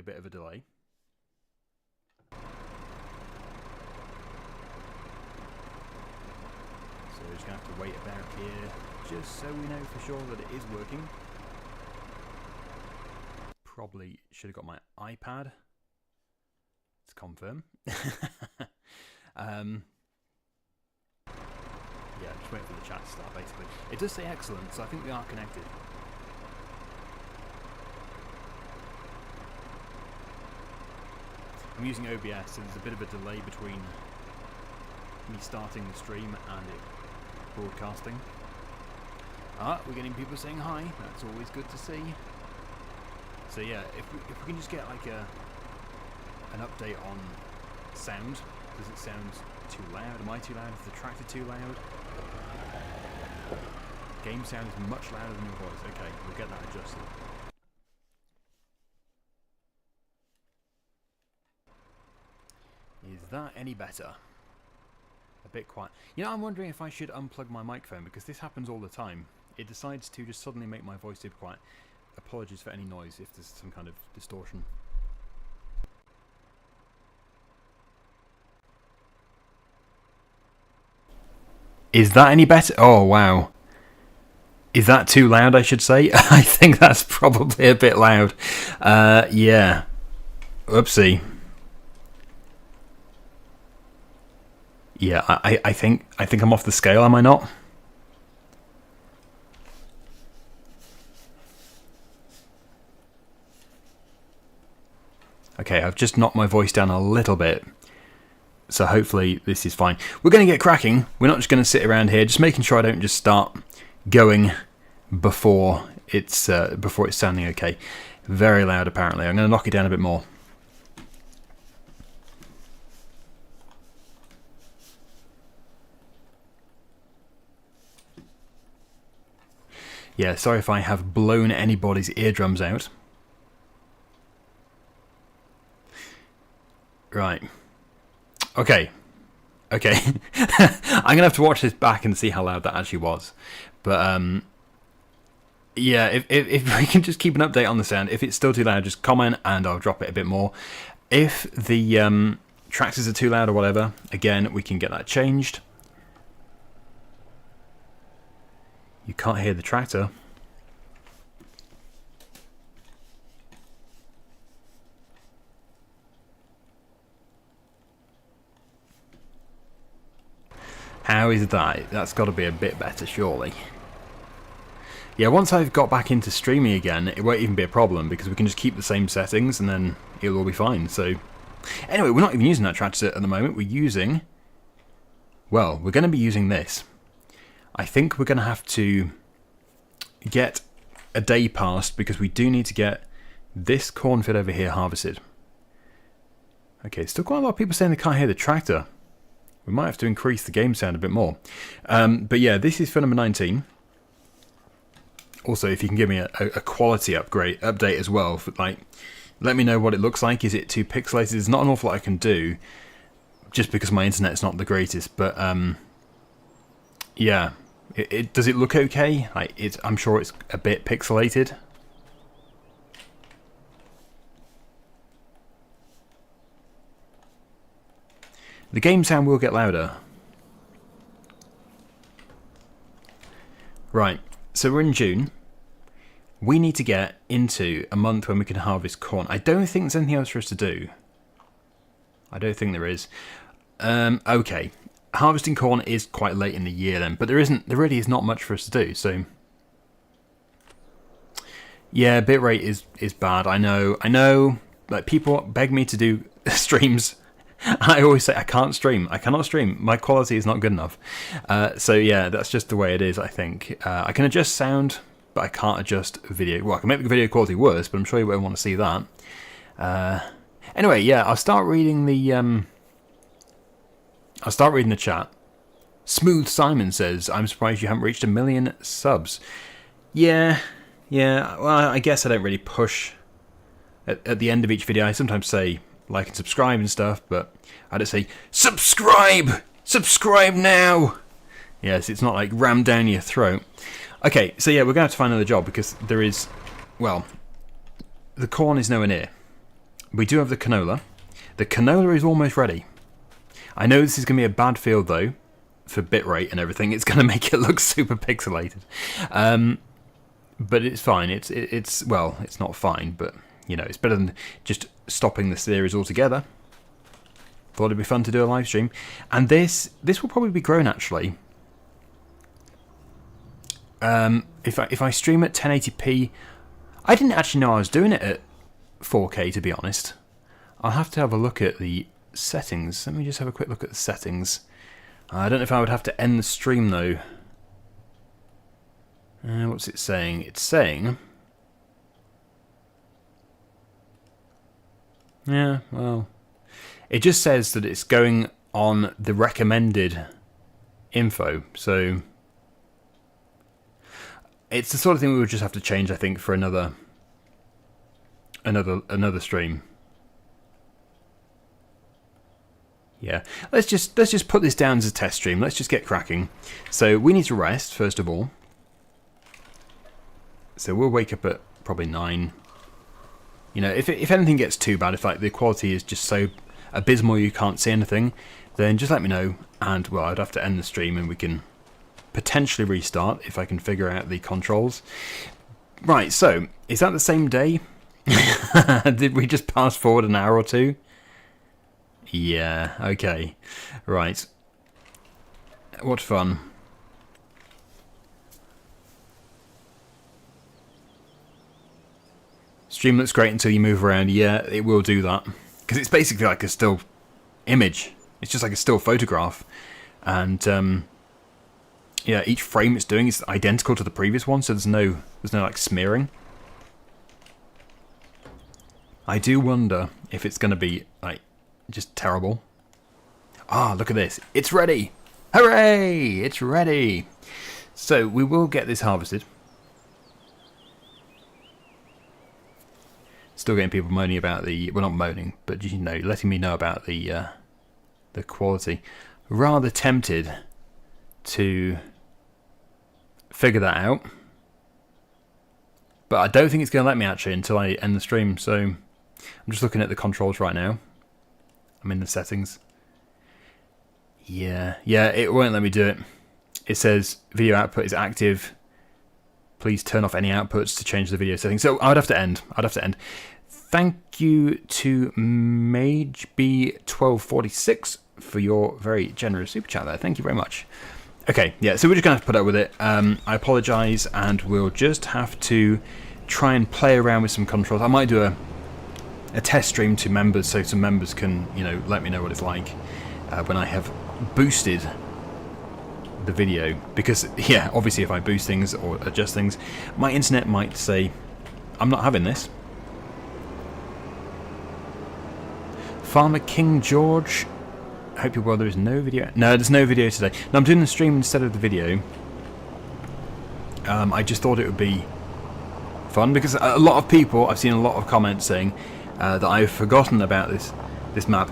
bit of a delay. So we're just going to have to wait about here, just so we know for sure that it is working. Probably should have got my iPad to confirm. Yeah, just waiting for the chat to start, basically. It does say excellent, so I think we are connected. I'm using OBS, so there's a bit of a delay between me starting the stream and it broadcasting. We're getting people saying hi. That's always good to see. So yeah, if we can just get like an update on sound. Does it sound too loud? Am I too loud? Is the tractor too loud? Game sound is much louder than your voice. Okay, we'll get that adjusted. Is that any better? A bit quiet. You know, I'm wondering if I should unplug my microphone, because this happens all the time. It decides to just suddenly make my voice super quiet. Apologies for any noise if there's some kind of distortion. Is that any better? Oh, wow. Is that too loud, I should say? I think that's probably a bit loud. Yeah. Oopsie. Yeah, I think I'm off the scale, am I not? Okay, I've just knocked my voice down a little bit. So hopefully this is fine. We're going to get cracking. We're not just going to sit around here, just making sure I don't just start going before it's sounding okay. Very loud apparently. I'm going to knock it down a bit more. Yeah, sorry if I have blown anybody's eardrums out. Right. Okay. Okay. I'm going to have to watch this back and see how loud that actually was. But, yeah, if we can just keep an update on the sound. If it's still too loud, just comment and I'll drop it a bit more. If the tractors are too loud or whatever, again, we can get that changed. You can't hear the tractor. How is that? That's got to be a bit better, surely. Yeah, once I've got back into streaming again, it won't even be a problem, because we can just keep the same settings and then it'll all be fine. So, anyway, we're not even using that tractor at the moment. We're using... Well, we're going to be using this. I think we're going to have to get a day past, because we do need to get this cornfield over here harvested. Okay, still quite a lot of people saying they can't hear the tractor. We might have to increase the game sound a bit more. But yeah, this is for number 19. Also, if you can give me a quality update as well, for, like, let me know what it looks like. Is it too pixelated? There's not an awful lot I can do, just because my internet's not the greatest. But yeah, does it look okay? Like, I'm sure it's a bit pixelated. The game sound will get louder. Right, so we're in June. We need to get into a month when we can harvest corn. I don't think there's anything else for us to do. I don't think there is. Okay, harvesting corn is quite late in the year then, but there really is not much for us to do. So yeah, bitrate is bad. I know. Like, people beg me to do streams. I always say I can't stream. I cannot stream. My quality is not good enough. So yeah, that's just the way it is, I think. I can adjust sound, but I can't adjust video. Well, I can make the video quality worse, but I'm sure you won't want to see that. Anyway, yeah, I'll start reading the chat. Smooth Simon says, "I'm surprised you haven't reached 1 million subs." Yeah. Well, I guess I don't really push at the end of each video. I sometimes say like and subscribe and stuff, but I don't say subscribe now. Yes, it's not like rammed down your throat. Okay, so yeah, we're going to have to find another job, because there is, well, the corn is nowhere near. we do have the canola. The canola is almost ready. I know this is going to be a bad field though, for bitrate and everything. It's going to make it look super pixelated. But it's fine. It's well, it's not fine, but you know, it's better than just stopping the series altogether. Thought it'd be fun to do a live stream, and this will probably be grown actually. If I stream at 1080p, I didn't actually know I was doing it at 4K to be honest. I'll have to have a look at the settings. Let me just have a quick look at the settings. I don't know if I would have to end the stream though. What's it saying? It's saying... Yeah, well... It just says that it's going on the recommended info, so... It's the sort of thing we would just have to change, I think, for another stream. Yeah, let's just put this down as a test stream. Let's just get cracking. So we need to rest first of all. So we'll wake up at probably 9. You know, if anything gets too bad, if like the quality is just so abysmal you can't see anything, then just let me know. And well, I'd have to end the stream and we can potentially restart if I can figure out the controls. Right, so is that the same day? Did we just pass forward an hour or two? Yeah, okay. Right. What fun. Stream looks great until you move around. Yeah, it will do that. Because it's basically like a still image. It's just like a still photograph. And, yeah, each frame it's doing is identical to the previous one, so there's no like smearing. I do wonder if it's going to be, like, just terrible. Ah, look at this. It's ready! Hooray! It's ready! So, we will get this harvested. Still getting people moaning about the... Well, not moaning, but, you know, letting me know about the quality. Rather tempted to figure that out. But I don't think it's going to let me, actually, until I end the stream. So, I'm just looking at the controls right now. I'm in the settings. Yeah, it won't let me do it. It says video output is active. Please turn off any outputs to change the video settings. So I'd have to end. Thank you to MageB1246 for your very generous super chat there. Thank you very much. Okay, yeah, so we're just going to have to put up with it. I apologise, and we'll just have to try and play around with some controls. I might do a test stream to members so some members can, you know, let me know what it's like when I have boosted the video, because yeah, obviously if I boost things or adjust things, my internet might say I'm not having this. Farmer King George, I hope you're well. There is no video. No, there's no video today. No, I'm doing the stream instead of the video. I just thought it would be fun because a lot of people, I've seen a lot of comments saying that I've forgotten about this map.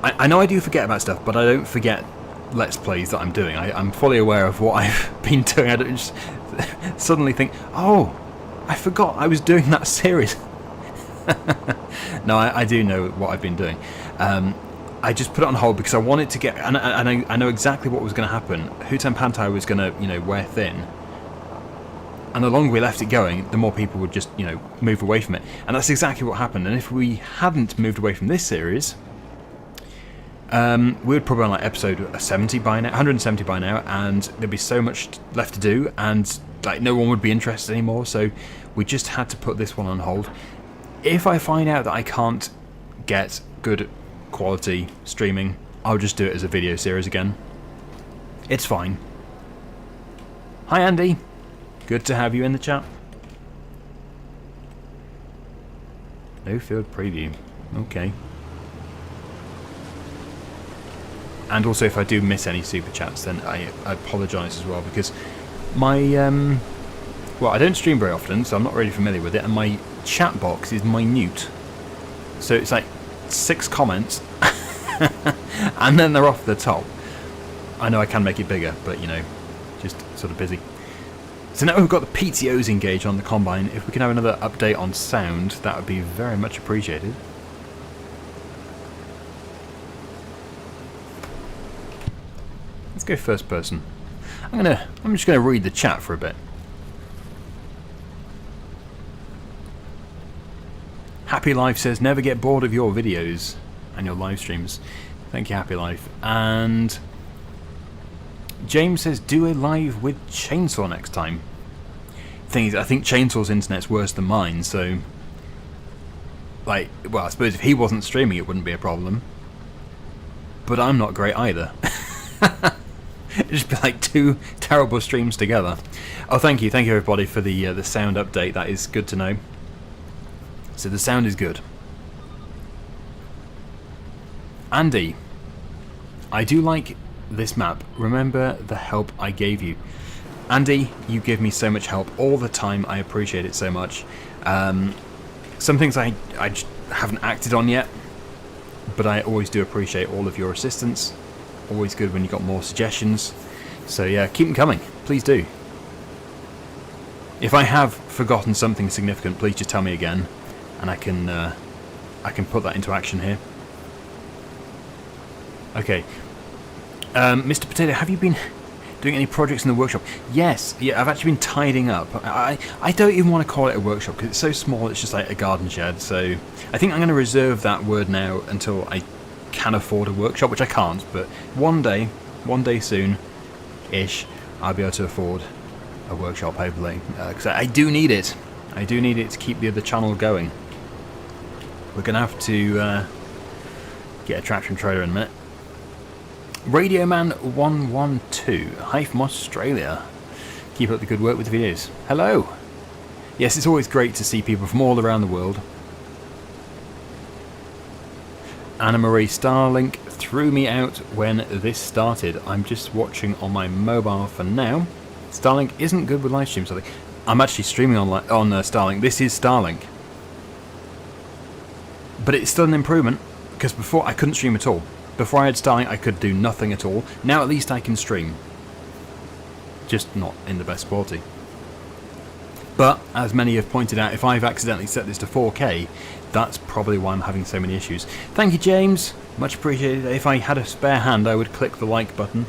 I know I do forget about stuff, but I don't forget Let's Plays that I'm doing. I'm fully aware of what I've been doing. I don't just suddenly think, oh, I forgot I was doing that series. No, I do know what I've been doing. I just put it on hold because I wanted to get, and I know exactly what was going to happen. Hutan Pantai was going to, you know, wear thin. And the longer we left it going, the more people would just, you know, move away from it. And that's exactly what happened. And if we hadn't moved away from this series, we would probably be on like episode 70 by now, 170 by now, and there'd be so much left to do, and like no one would be interested anymore. So we just had to put this one on hold. If I find out that I can't get good quality streaming, I'll just do it as a video series again. It's fine. Hi Andy, good to have you in the chat. No field preview. Okay. And also, if I do miss any super chats, then I apologise as well, because my well, I don't stream very often, so I'm not really familiar with it, and my chat box is minute, so it's like 6 comments, and then they're off the top. I know I can make it bigger, but you know, just sort of busy. So now we've got the PTOs engaged on the Combine, if we can have another update on sound, that would be very much appreciated. Let's go first person. I'm just gonna read the chat for a bit. Happy Life says, never get bored of your videos and your live streams. Thank you, Happy Life. And James says, do a live with Chainsaw next time. Thing is, I think Chainsaw's internet's worse than mine, so... Like, well, I suppose if he wasn't streaming it wouldn't be a problem. But I'm not great either. It'd just be like two terrible streams together. Oh, thank you everybody for the sound update, that is good to know. So the sound is good. Andy, I do like this map. Remember the help I gave you. Andy, you give me so much help all the time. I appreciate it so much. Some things I just haven't acted on yet, but I always do appreciate all of your assistance. Always good when you've got more suggestions. So yeah, keep them coming. Please do. If I have forgotten something significant, please just tell me again, and I can put that into action here. Okay. Mr. Potato, have you been doing any projects in the workshop? Yes, yeah, I've actually been tidying up. I don't even want to call it a workshop because it's so small, it's just like a garden shed. So I think I'm going to reserve that word now until I can afford a workshop, which I can't, but one day soon-ish, I'll be able to afford a workshop, hopefully. Because I do need it. I do need it to keep the other channel going. We're going to have to get a traction trailer in a minute. Radio Man 112, hi from Australia. Keep up the good work with the videos. Hello. Yes, it's always great to see people from all around the world. Anna Marie, Starlink threw me out when this started. I'm just watching on my mobile for now. Starlink isn't good with live streams, I think. I'm actually streaming on Starlink. This is Starlink. But it's still an improvement, because before I couldn't stream at all. Before I had Starlink, I could do nothing at all. Now at least I can stream. Just not in the best quality. But, as many have pointed out, if I've accidentally set this to 4K, that's probably why I'm having so many issues. Thank you, James. Much appreciated. If I had a spare hand, I would click the like button.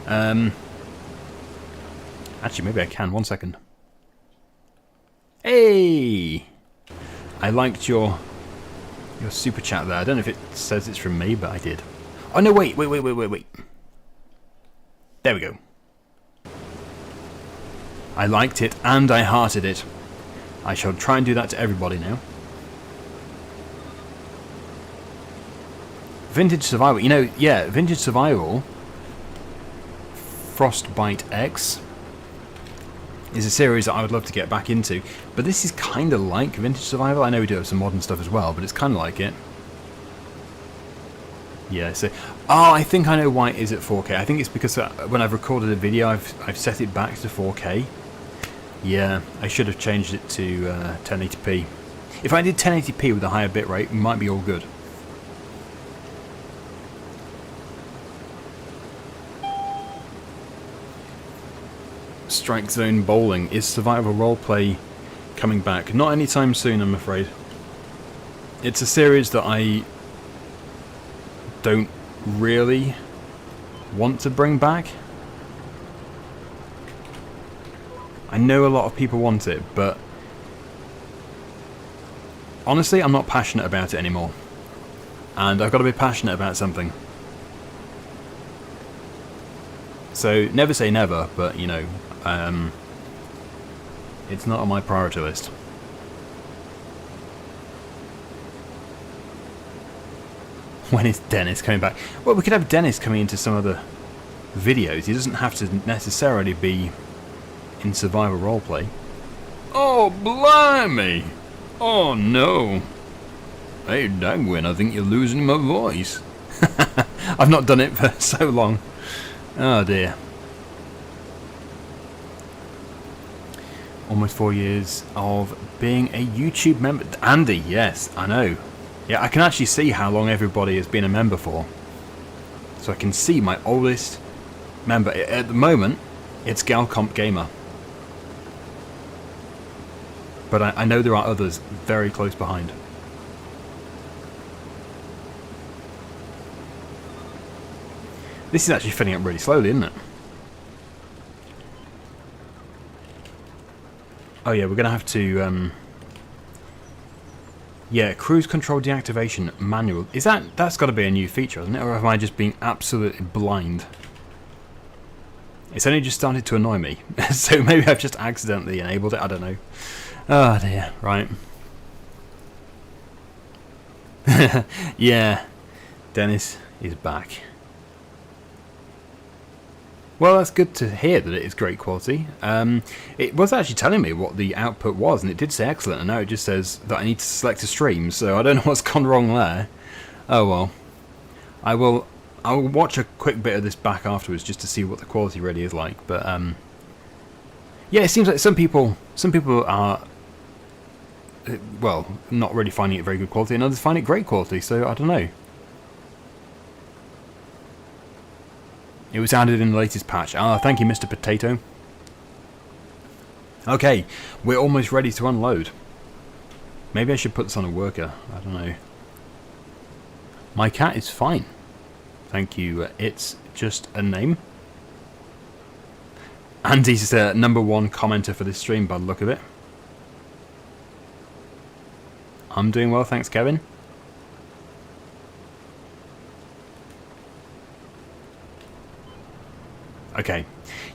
Actually, maybe I can. 1 second. Hey! I liked your super chat there. I don't know if it says it's from me, but I did. Oh no, wait. There we go. I liked it and I hearted it. I shall try and do that to everybody now. Vintage Survival. You know, yeah, Vintage Survival Frostbite X is a series that I would love to get back into, but this is kind of like Vintage Survival. I know we do have some modern stuff as well, but it's kind of like it. Yeah, so... Oh, I think I know why it is at 4K. I think it's because when I've recorded a video, I've set it back to 4K. Yeah, I should have changed it to 1080p. If I did 1080p with a higher bitrate, it might be all good. Strike Zone Bowling. Is survival roleplay coming back? Not anytime soon, I'm afraid. It's a series that I don't really want to bring back. I know a lot of people want it, but honestly, I'm not passionate about it anymore. And I've got to be passionate about something. So, never say never, but, you know, it's not on my priority list. When is Dennis coming back? Well, we could have Dennis coming into some of the videos. He doesn't have to necessarily be in survival roleplay. Oh, blimey! Oh, no. Hey, Daggerwin, I think you're losing my voice. I've not done it for so long. Oh, dear. Almost 4 years of being a YouTube member. Andy, yes, I know. Yeah, I can actually see how long everybody has been a member for. So I can see my oldest member. At the moment, it's Galcomp Gamer. But I know there are others very close behind. This is actually filling up really slowly, isn't it? Oh yeah, we're going to have to... yeah, cruise control deactivation manual. Is that's got to be a new feature, hasn't it? Or am I just being absolutely blind? It's only just started to annoy me. So maybe I've just accidentally enabled it, I don't know. Oh dear, right. Yeah, Dennis is back. Well, that's good to hear that it is great quality. It was actually telling me what the output was, and it did say excellent, and now it just says that I need to select a stream, so I don't know what's gone wrong there. Oh well. I'll watch a quick bit of this back afterwards just to see what the quality really is like, but yeah, it seems like some people are, well, not really finding it very good quality, and others find it great quality, so I don't know. It was added in the latest patch. Ah, thank you, Mr. Potato. Okay, we're almost ready to unload. Maybe I should put this on a worker. I don't know. My cat is fine. Thank you. It's just a name. Andy's #1 commenter for this stream by the look of it. I'm doing well, thanks, Kevin. Okay,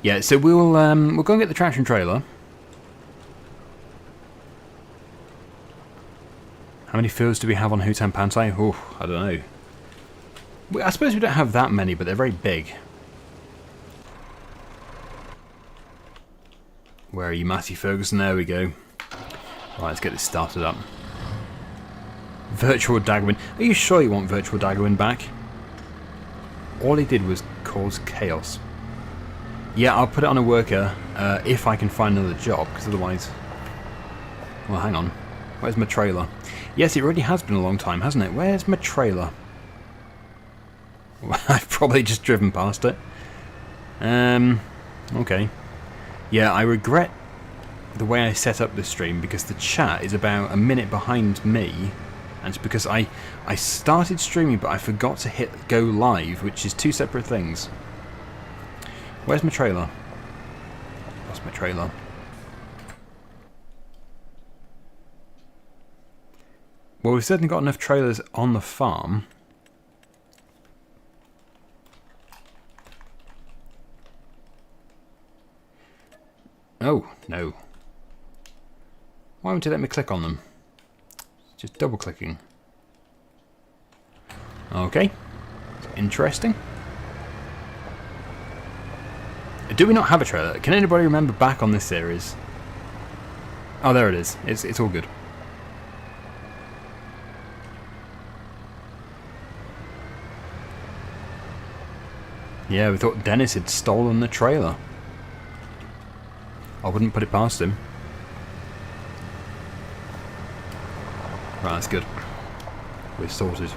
yeah. So we'll go and get the traction trailer. How many fields do we have on Hutan Pantai? Oh, I don't know. I suppose we don't have that many, but they're very big. Where are you, Matty Ferguson? There we go. Right, let's get this started up. Virtual Daggerwin. Are you sure you want Virtual Daggerwin back? All he did was cause chaos. Yeah, I'll put it on a worker if I can find another job, because otherwise... Well, hang on. Where's my trailer? Yes, it really has been a long time, hasn't it? Where's my trailer? I've probably just driven past it. Okay. Yeah, I regret the way I set up this stream, because the chat is about a minute behind me, and it's because I started streaming, but I forgot to hit go live, which is two separate things. Where's my trailer? Lost my trailer. Well, we've certainly got enough trailers on the farm. Oh, no. Why won't you let me click on them? Just double clicking. Okay. Interesting. Do we not have a trailer? Can anybody remember back on this series? Oh, there it is. It's all good. Yeah, we thought Dennis had stolen the trailer. I wouldn't put it past him. Right, that's good. We're sorted.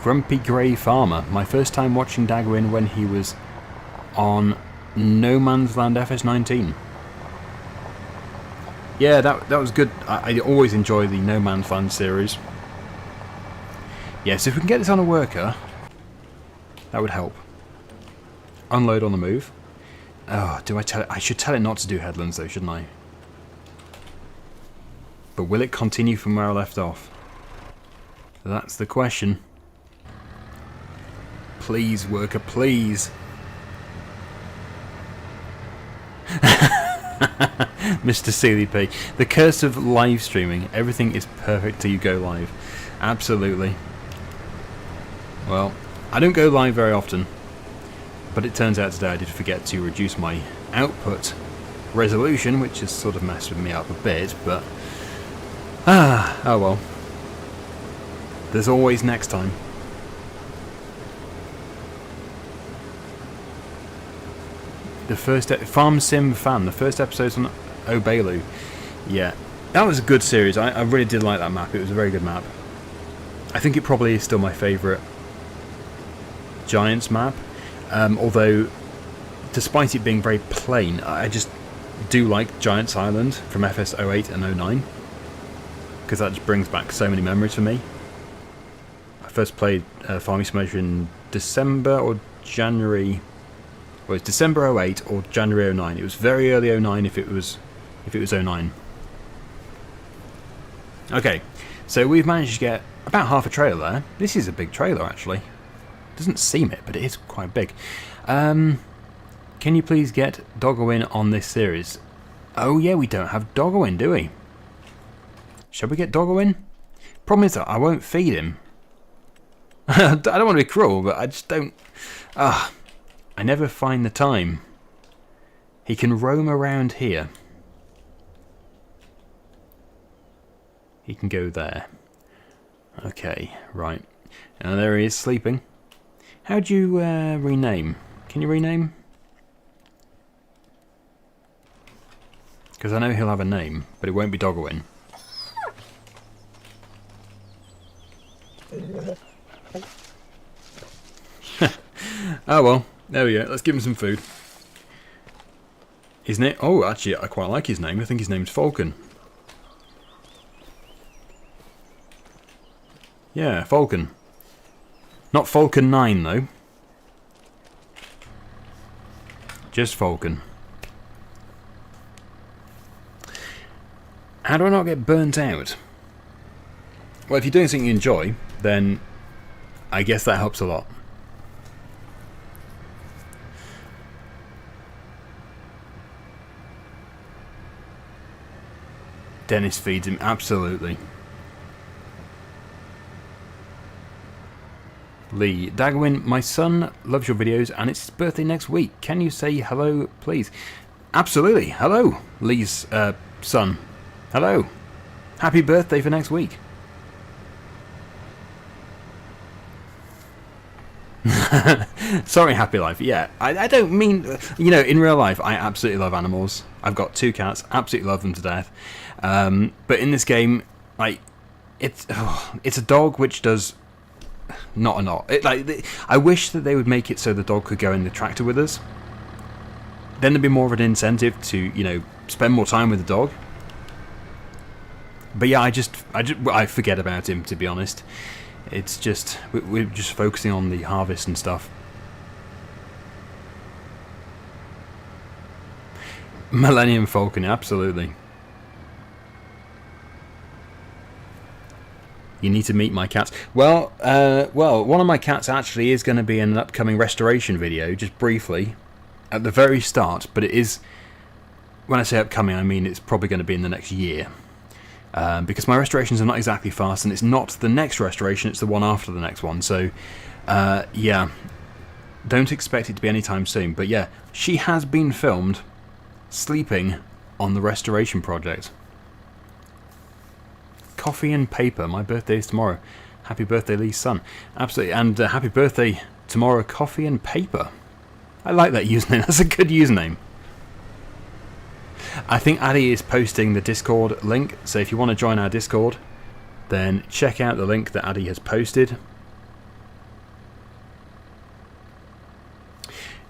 Grumpy Grey Farmer. My first time watching Daggerwin when he was on No Man's Land FS19. Yeah, that was good. I always enjoy the No Man's Land series. Yeah, so if we can get this on a worker, that would help. Unload on the move. Oh, do I tell it? I should tell it not to do headlands though, shouldn't I? But will it continue from where I left off? That's the question. Please, worker, please. Mr. CDP. The curse of live streaming. Everything is perfect till you go live. Absolutely. Well, I don't go live very often. But it turns out today I did forget to reduce my output resolution, which has sort of messed with me up a bit, but... oh well. There's always next time. The first Farm Sim fan, the first episode's on Bale. Yeah, that was a good series. I really did like that map. It was a very good map. I think it probably is still my favourite Giants map. Although, despite it being very plain, do like Giant's Island from FS08 and 09, because that just brings back so many memories for me. I first played Farming Simulator in December or January. Well, it's December 08 or January 09. It was very early 09 if it was 09. Okay, so we've managed to get about half a trailer there. This is a big trailer, actually. Doesn't seem it, but it is quite big. Can you please get Daggerwin on this series? Oh yeah, we don't have Daggerwin, do we? Shall we get Daggerwin? Problem is that I won't feed him. I don't want to be cruel, but I just don't... I never find the time. He can roam around here. He can go there. Okay, right. And there he is, sleeping. How do you rename? Can you rename? Because I know he'll have a name, but it won't be Daggerwin. Oh well, there we go. Let's give him some food. His name... Oh, actually, I quite like his name. I think his name's Falcon. Yeah, Falcon. Not Falcon 9, though. Just Falcon. How do I not get burnt out? Well, if you're doing something you enjoy, then I guess that helps a lot. Dennis feeds him, absolutely. Lee, Daggerwin, my son loves your videos and it's his birthday next week. Can you say hello, please? Absolutely. Hello, Lee's son. Hello. Happy birthday for next week. Sorry, Happy Life. Yeah, I don't mean... You know, in real life, I absolutely love animals. I've got 2 cats, absolutely love them to death. But in this game, like, it's a dog which does not a lot. I wish that they would make it so the dog could go in the tractor with us. Then there'd be more of an incentive to, you know, spend more time with the dog. But yeah, I forget about him, to be honest. It's just, we're just focusing on the harvest and stuff. Millennium Falcon, absolutely. You need to meet my cats. Well, one of my cats actually is going to be in an upcoming restoration video, just briefly, at the very start. But it is, when I say upcoming, I mean it's probably going to be in the next year. Because my restorations are not exactly fast, and it's not the next restoration, it's the one after the next one. So, yeah, don't expect it to be anytime soon. But yeah, she has been filmed sleeping on the restoration project. Coffee and paper. My birthday is tomorrow. Happy birthday, Lee's son. Absolutely. And happy birthday tomorrow, Coffee and Paper. I like that username. That's a good username. I think Addy is posting the Discord link, so if you want to join our Discord, then check out the link that Addy has posted.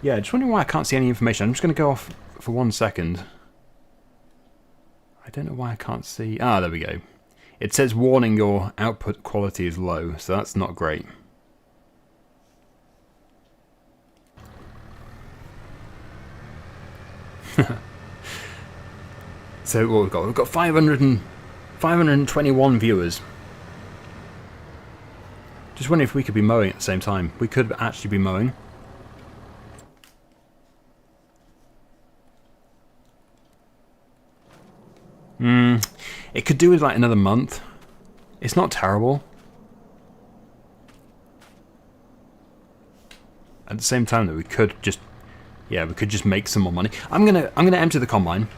Yeah, just wondering why I can't see any information. I'm just going to go off for 1 second. I don't know why I can't see... Ah, there we go. It says, warning, your output quality is low, so that's not great. So what we've got? We've got 521 viewers. Just wondering if we could be mowing at the same time. We could actually be mowing. It could do with like another month. It's not terrible. At the same time, though, we could just, yeah, we could just make some more money. I'm gonna empty the combine.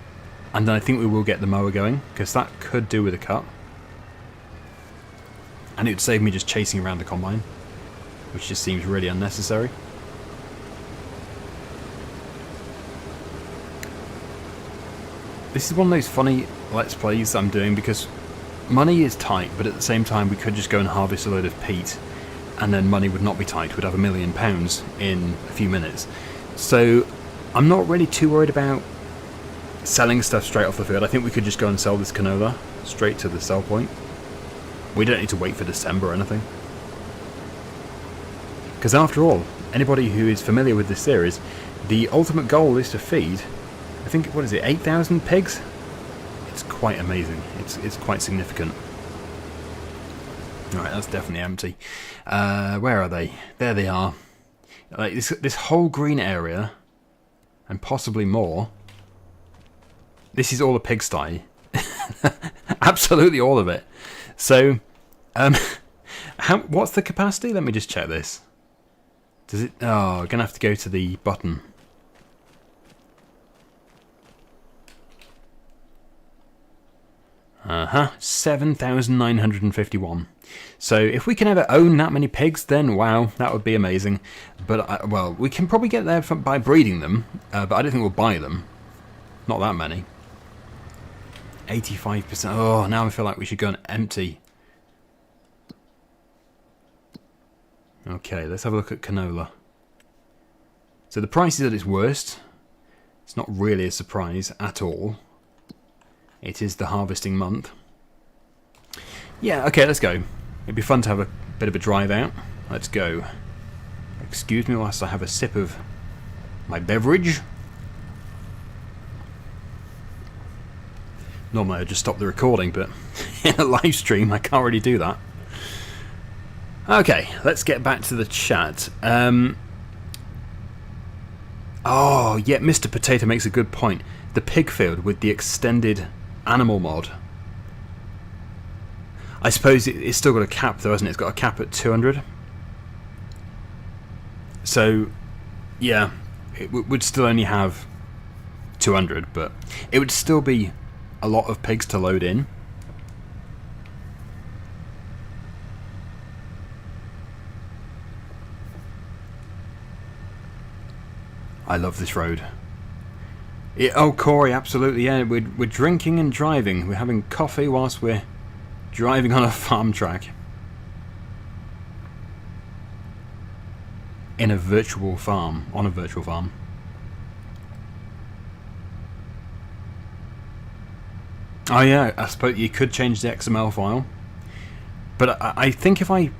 And then I think we will get the mower going, because that could do with a cut. And it would save me just chasing around the combine, which just seems really unnecessary. This is one of those funny Let's Plays I'm doing, because money is tight, but at the same time we could just go and harvest a load of peat, and then money would not be tight. We'd have £1 million in a few minutes. So I'm not really too worried about selling stuff straight off the field. I think we could just go and sell this canola straight to the sell point. We don't need to wait for December or anything. Because after all, anybody who is familiar with this series, the ultimate goal is to feed, I think, what is it, 8,000 pigs? It's quite amazing. It's quite significant. Alright, that's definitely empty. Where are they? There they are. Like this whole green area, and possibly more, this is all a pigsty. Absolutely all of it. So, what's the capacity? Let me just check this. Does it? Oh, I'm gonna have to go to the button. Uh-huh, 7,951. So if we can ever own that many pigs, then wow, that would be amazing. But, well, we can probably get there by breeding them, but I don't think we'll buy them. Not that many. 85%. Oh, now I feel like we should go and empty. Okay, let's have a look at canola. So the price is at its worst. It's not really a surprise at all. It is the harvesting month. Yeah, okay, let's go. It'd be fun to have a bit of a drive out. Let's go. Excuse me whilst I have a sip of my beverage. Normally I'd just stop the recording, but in a live stream I can't really do that. Okay, let's get back to the chat. Oh, yeah, Mr. Potato makes a good point. The pig field with the extended animal mod. I suppose it's still got a cap though, hasn't it? It's got a cap at 200. So, yeah, it would still only have 200, but it would still be a lot of pigs to load in. I love this road. Oh, Corey, absolutely, yeah. We're drinking and driving. We're having coffee whilst we're driving on a farm track. In a virtual farm. On a virtual farm. Oh yeah, I suppose you could change the XML file. But I think if I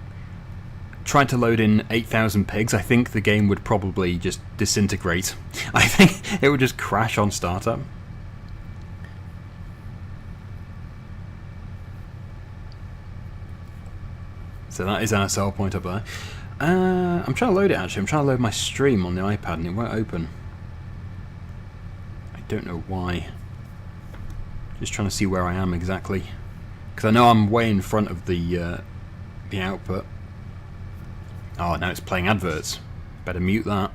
tried to load in 8,000 pigs, I think the game would probably just disintegrate. I think it would just crash on startup. So that is our sell point up there. I'm trying to load it actually. I'm trying to load my stream on the iPad and it won't open. I don't know why. Just trying to see where I am exactly. Because I know I'm way in front of the output. Oh, now it's playing adverts. Better mute that.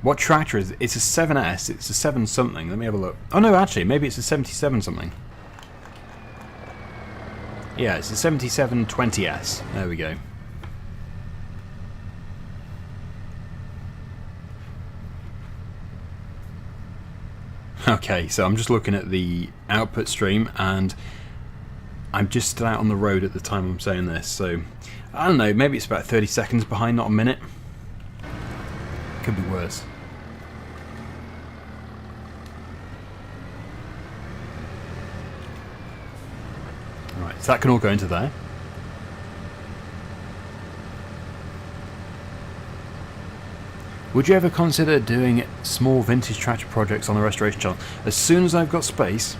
What tractor is it? It's a 7S. It's a 7 something. Let me have a look. Oh no, actually, maybe it's a 77 something. Yeah, it's a 7720S. There we go. Okay, so I'm just looking at the output stream and I'm just still out on the road at the time I'm saying this, so I don't know, maybe it's about 30 seconds behind, not a minute. Could be worse. Right, so that can all go into there. Would you ever consider doing small vintage tractor projects on the restoration channel? As soon as I've got space,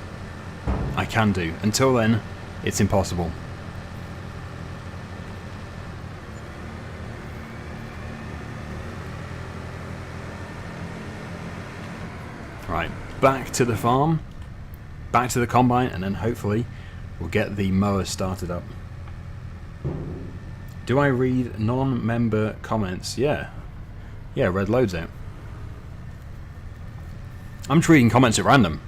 I can do. Until then, it's impossible. Right, back to the farm, back to the combine, and then hopefully we'll get the mower started up. Do I read non-member comments? Yeah. Yeah, read loads out. I'm just reading comments at random.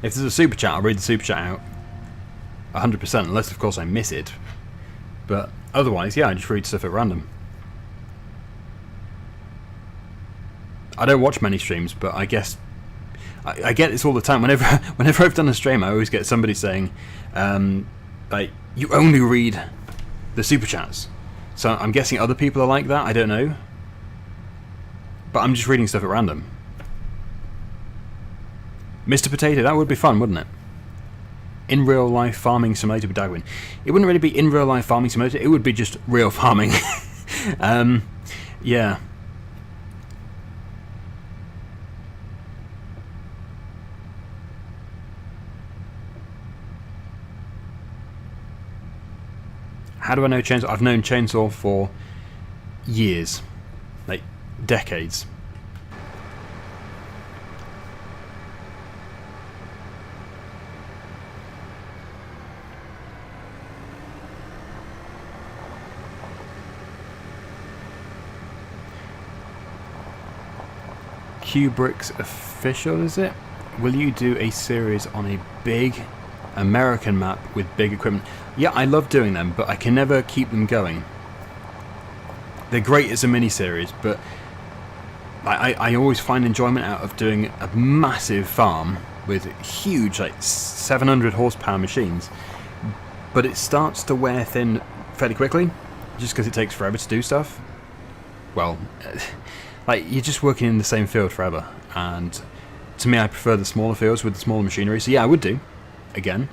If there's a super chat, I'll read the super chat out 100%, unless of course I miss it. But otherwise, yeah, I just read stuff at random. I don't watch many streams, but I guess I get this all the time. Whenever I've done a stream, I always get somebody saying, like, you only read the super chats. So I'm guessing other people are like that. I don't know. But I'm just reading stuff at random. Mr. Potato, that would be fun, wouldn't it? In real life farming simulator with Daggerwin. It wouldn't really be in real life farming simulator, it would be just real farming. Yeah. How do I know Chainsaw? I've known Chainsaw for years. Like, decades. Kubrick's official, is it? Will you do a series on a big American map with big equipment? Yeah, I love doing them, but I can never keep them going. They're great as a mini-series, but I always find enjoyment out of doing a massive farm with huge, like 700 horsepower machines, but it starts to wear thin fairly quickly, just because it takes forever to do stuff. Well, like, you're just working in the same field forever, and to me I prefer the smaller fields with the smaller machinery, so yeah, I would do, again,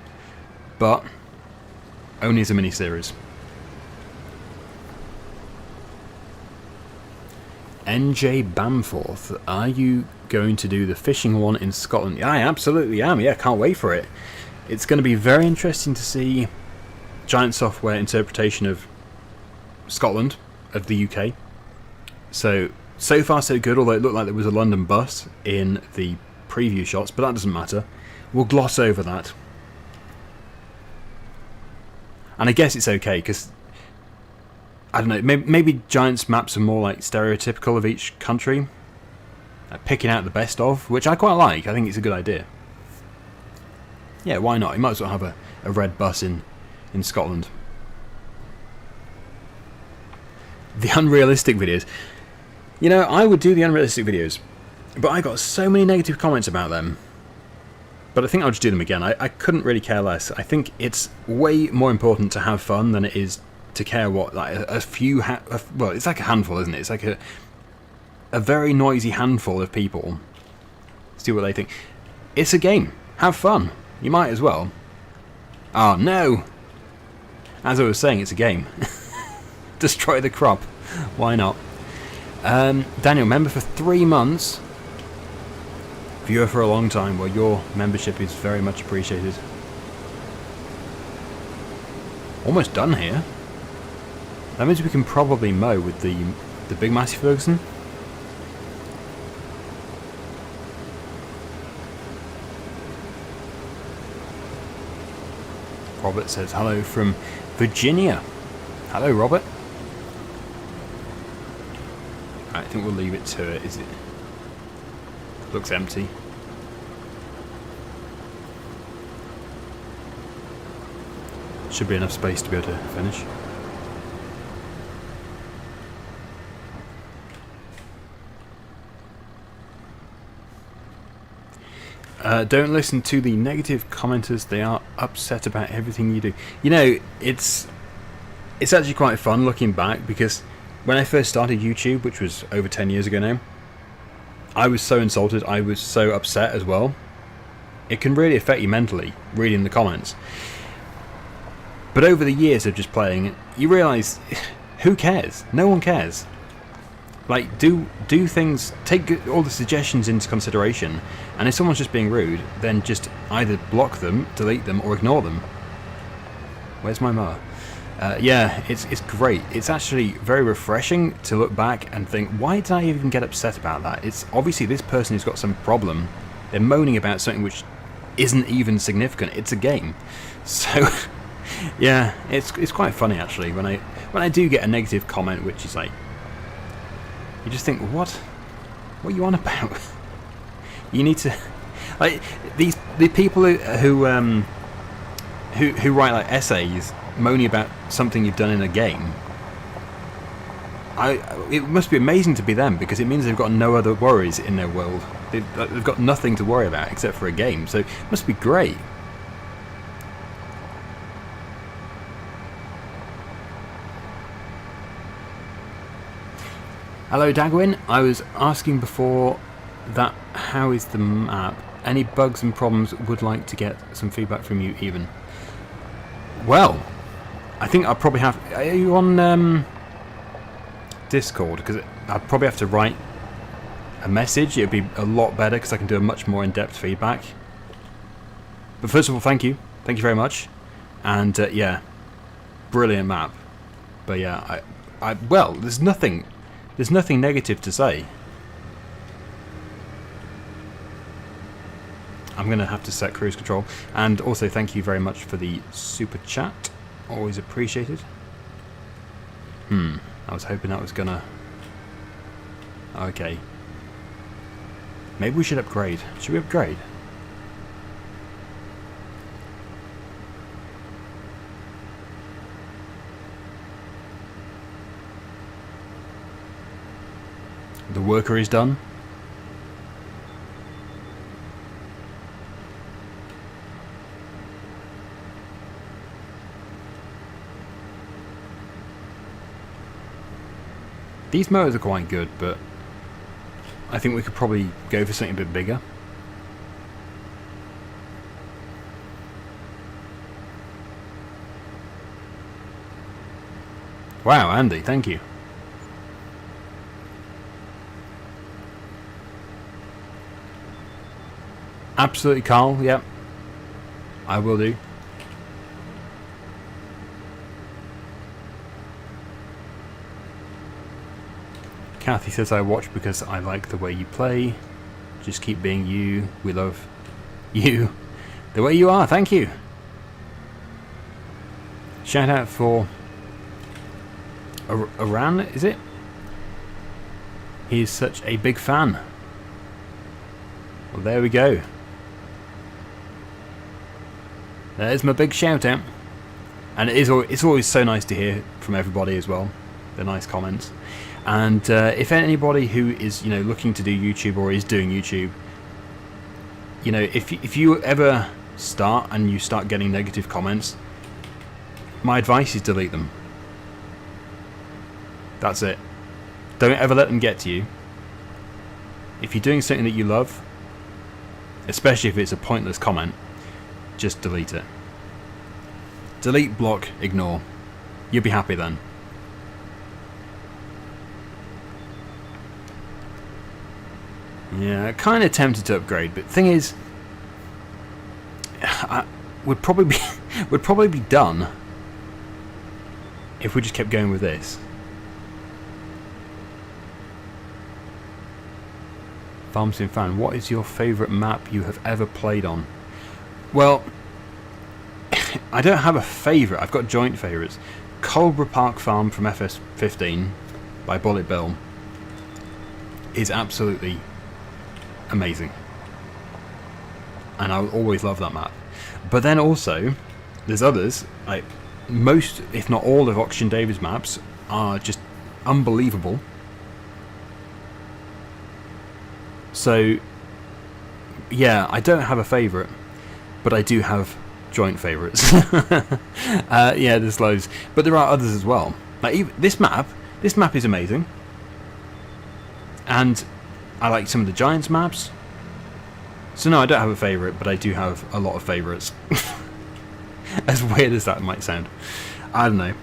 but only as a mini-series. NJ Bamforth, are you going to do the fishing one in Scotland? Yeah, I absolutely am, yeah, can't wait for it. It's going to be very interesting to see Giant Software interpretation of Scotland, of the UK. So far so good, although it looked like there was a London bus in the preview shots, but that doesn't matter. We'll gloss over that. And I guess it's okay, because, I don't know, maybe Giant's maps are more like stereotypical of each country, like picking out the best of, which I quite like. I think it's a good idea. Yeah, why not? You might as well have a red bus in Scotland. The unrealistic videos. You know, I would do the unrealistic videos, but I got so many negative comments about them. But I think I'll just do them again. I couldn't really care less. I think it's way more important to have fun than it is to care what, like, a few... well, it's like a handful, isn't it? It's like a very noisy handful of people. See what they think. It's a game. Have fun. You might as well. Oh, no! As I was saying, it's a game. Destroy the crop. Why not? Daniel, member for 3 months. Viewer for a long time. Well, your membership is very much appreciated. Almost done here. That means we can probably mow with the big Massey Ferguson. Robert says hello from Virginia. Hello, Robert. I think we'll leave it to it. Is it? Looks empty. Should be enough space to be able to finish. Don't listen to the negative commenters. They are upset about everything you do. You know, it's actually quite fun looking back, because when I first started YouTube, which was over 10 years ago now, I was so insulted, I was so upset as well. It can really affect you mentally, reading the comments. But over the years of just playing, you realise, who cares? No one cares. Like, do things, take all the suggestions into consideration, and if someone's just being rude, then just either block them, delete them, or ignore them. Where's my mower? Yeah, it's great. It's actually very refreshing to look back and think, why did I even get upset about that? It's obviously this person who's got some problem. They're moaning about something which isn't even significant. It's a game. So, yeah, it's quite funny actually when I do get a negative comment, which is like, you just think, what are you on about? You need to, like, the people who write like essays moaning about something you've done in a game. It must be amazing to be them, because it means they've got no other worries in their world. They've got nothing to worry about except for a game, so it must be great. Hello Daggerwin, I was asking before that how is the map Any bugs and problems? Would like to get some feedback from you even. Well, I think I'll probably have... Are you on Discord? Because I'd probably have to write a message. It would be a lot better because I can do a much more in-depth feedback. But first of all, thank you. Thank you very much. And yeah, brilliant map. But yeah, well, there's nothing negative to say. I'm going to have to set cruise control. And also thank you very much for the super chat. Always appreciated. I was hoping that was going to... Okay. Maybe we should upgrade. Should we upgrade? The worker is done. These mowers are quite good, but I think we could probably go for something a bit bigger. Wow, Andy, thank you. Absolutely, Carl, yep. I will do. Kathy says I watch because I like the way you play. Just keep being you. We love you. The way you are, thank you. Shout out for Aran, is it? He is such a big fan. Well, there we go. There's my big shout out. And it's always so nice to hear from everybody as well. The nice comments. And if anybody who is, looking to do YouTube or is doing YouTube, if you ever start and you start getting negative comments, my advice is delete them. That's it. Don't ever let them get to you. If you're doing something that you love, especially if it's a pointless comment, just delete it. Delete, block, ignore. You'll be happy then. Yeah, kind of tempted to upgrade, but the thing is, we'd probably be done if we just kept going with this. Farmsim fan, what is your favourite map you have ever played on? Well, I don't have a favourite. I've got joint favourites. Cobra Park Farm from FS15 by Bullet Bill is absolutely amazing, and I'll always love that map. But then also there's others, like most if not all of Oxygen David's maps are just unbelievable. So yeah, I don't have a favourite, but I do have joint favourites. Yeah, there's loads, but there are others as well. Like even this map is amazing, and I like some of the Giants maps. So no, I don't have a favourite, but I do have a lot of favourites. As weird as that might sound. I don't know.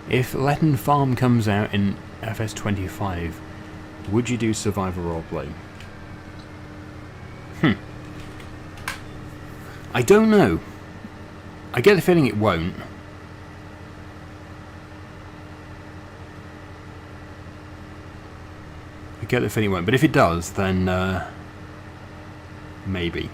If Letton Farm comes out in FS25, would you do survivor roleplay? I don't know. I get the feeling it won't. But if it does, then maybe.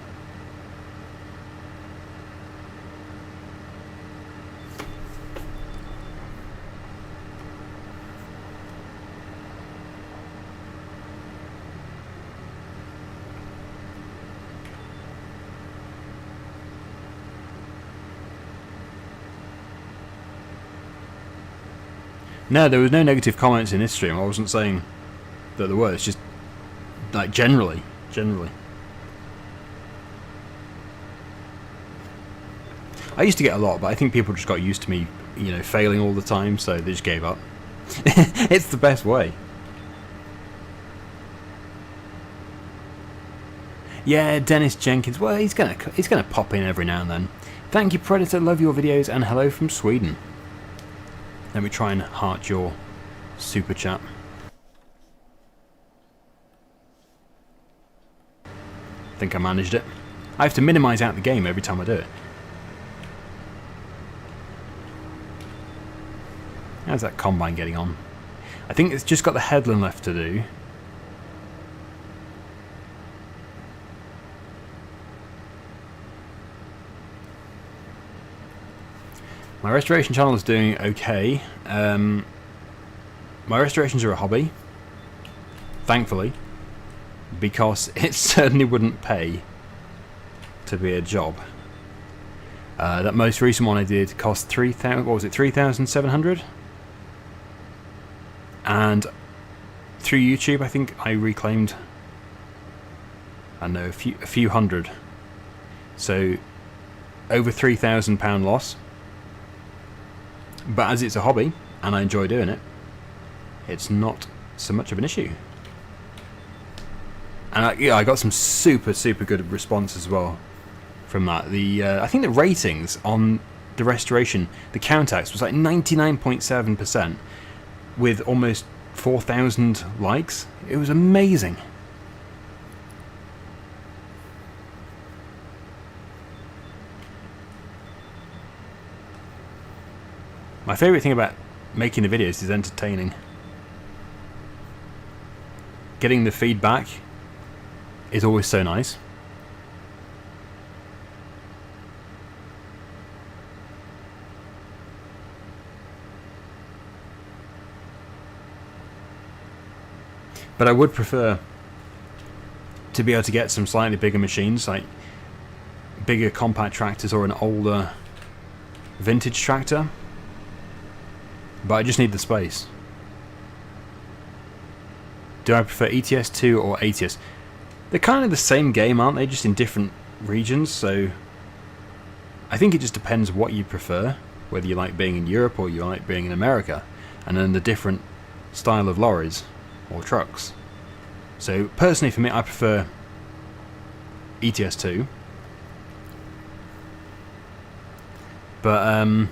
No, there was no negative comments in this stream. I wasn't saying that there were. It's just Like, generally. I used to get a lot, but I think people just got used to me, you know, failing all the time, so they just gave up. It's the best way. Yeah, Dennis Jenkins. Well, he's gonna pop in every now and then. Thank you, Predator. Love your videos, and hello from Sweden. Let me try and heart your super chat. I think I managed it. I have to minimise out the game every time I do it. How's that combine getting on? I think it's just got the headland left to do. My restoration channel is doing okay. My restorations are a hobby, thankfully, because it certainly wouldn't pay to be a job. That most recent one I did cost 3,000. What was it? 3,700. And through YouTube, I think I reclaimed, I don't know, a few hundred. So over £3,000 loss. But as it's a hobby and I enjoy doing it, it's not so much of an issue. And I got some super good response as well from that. I think the ratings on the restoration, the Countouts, was like 99.7%. With almost 4,000 likes. It was amazing. My favourite thing about making the videos is entertaining. Getting the feedback is always so nice. But I would prefer to be able to get some slightly bigger machines, like bigger compact tractors or an older vintage tractor. But I just need the space. Do I prefer ETS2 or ATS? They're kind of the same game, aren't they? Just in different regions, so I think it just depends what you prefer, whether you like being in Europe or you like being in America, and then the different style of lorries or trucks. So personally for me, I prefer ETS2. But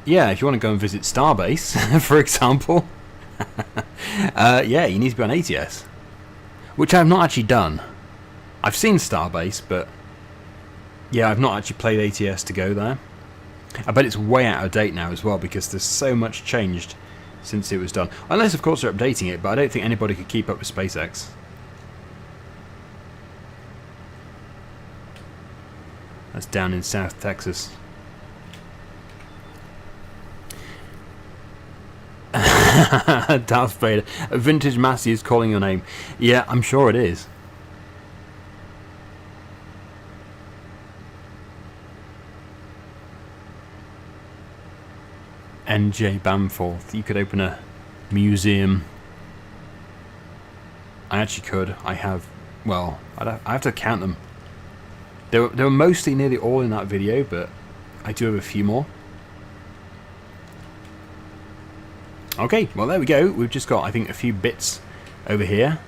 yeah, if you want to go and visit Starbase, for example, yeah, you need to be on ATS, which I've not actually done. I've seen Starbase, but yeah, I've not actually played ATS to go there. I bet it's way out of date now as well, because there's so much changed since it was done. Unless, of course, they're updating it, but I don't think anybody could keep up with SpaceX. That's down in South Texas. Darth Vader. Vintage Massey is calling your name. Yeah, I'm sure it is. NJ Bamforth. You could open a museum. I actually could. I have... Well, I have to count them. They were mostly nearly all in that video, but I do have a few more. Okay, well there we go. We've just got, I think, a few bits over here.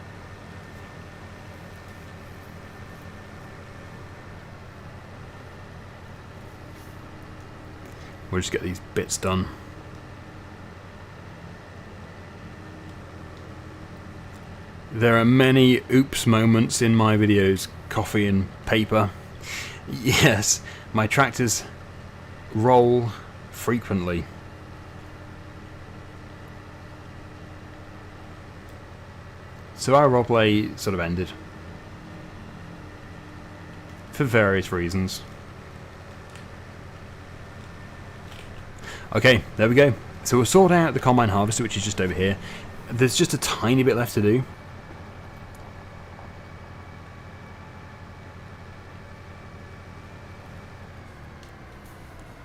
We'll just get these bits done. There are many oops moments in my videos. Coffee and paper. Yes, my tractors roll frequently. So our roleplay sort of ended. For various reasons. Okay, there we go. So we'll sort out the combine harvester, which is just over here. There's just a tiny bit left to do.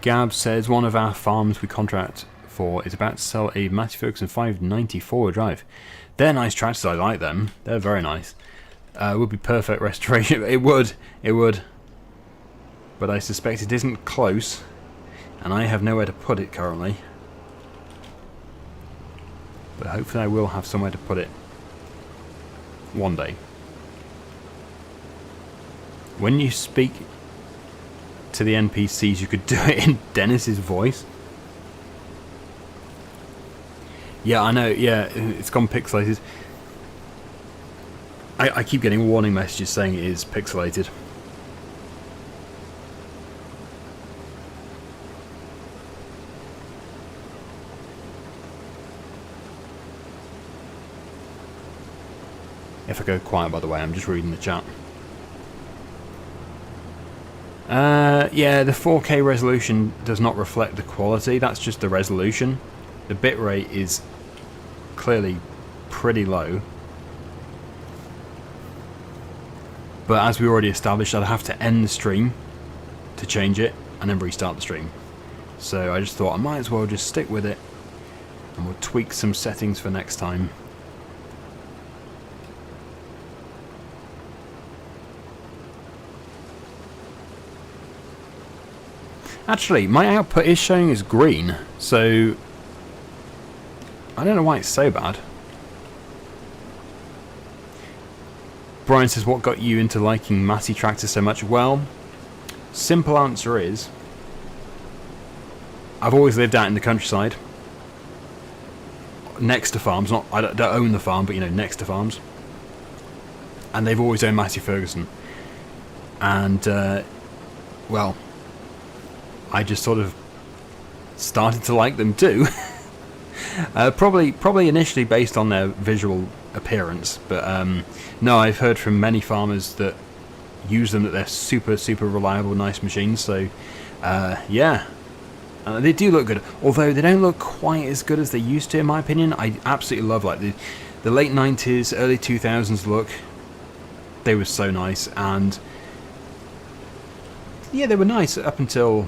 Gab says one of our farms we contract for is about to sell a Massey Ferguson 590 4-wheel drive. They're nice tractors, I like them. They're very nice. Would be perfect restoration. It would. But I suspect it isn't close, and I have nowhere to put it currently. But hopefully I will have somewhere to put it one day. When you speak to the NPCs, you could do it in Dennis's voice. Yeah, I know, yeah, it's gone pixelated. I keep getting warning messages saying it is pixelated. If I go quiet, by the way, I'm just reading the chat. Yeah, the 4K resolution does not reflect the quality, that's just the resolution. The bitrate is clearly pretty low. But as we already established, I'd have to end the stream to change it and then restart the stream. So I just thought I might as well just stick with it, and we'll tweak some settings for next time. Actually, my output is showing as green, so I don't know why it's so bad. Brian says, what got you into liking Massey tractors so much? Well, simple answer is, I've always lived out in the countryside, next to farms. I don't own the farm, but you know, next to farms. And they've always owned Massey Ferguson. And, well, I just sort of started to like them too. Probably initially based on their visual appearance, but no, I've heard from many farmers that use them that they're super reliable, nice machines. So yeah, they do look good, although they don't look quite as good as they used to, in my opinion. I absolutely love like the late 90s, early 2000s look. They were so nice, and yeah, they were nice up until.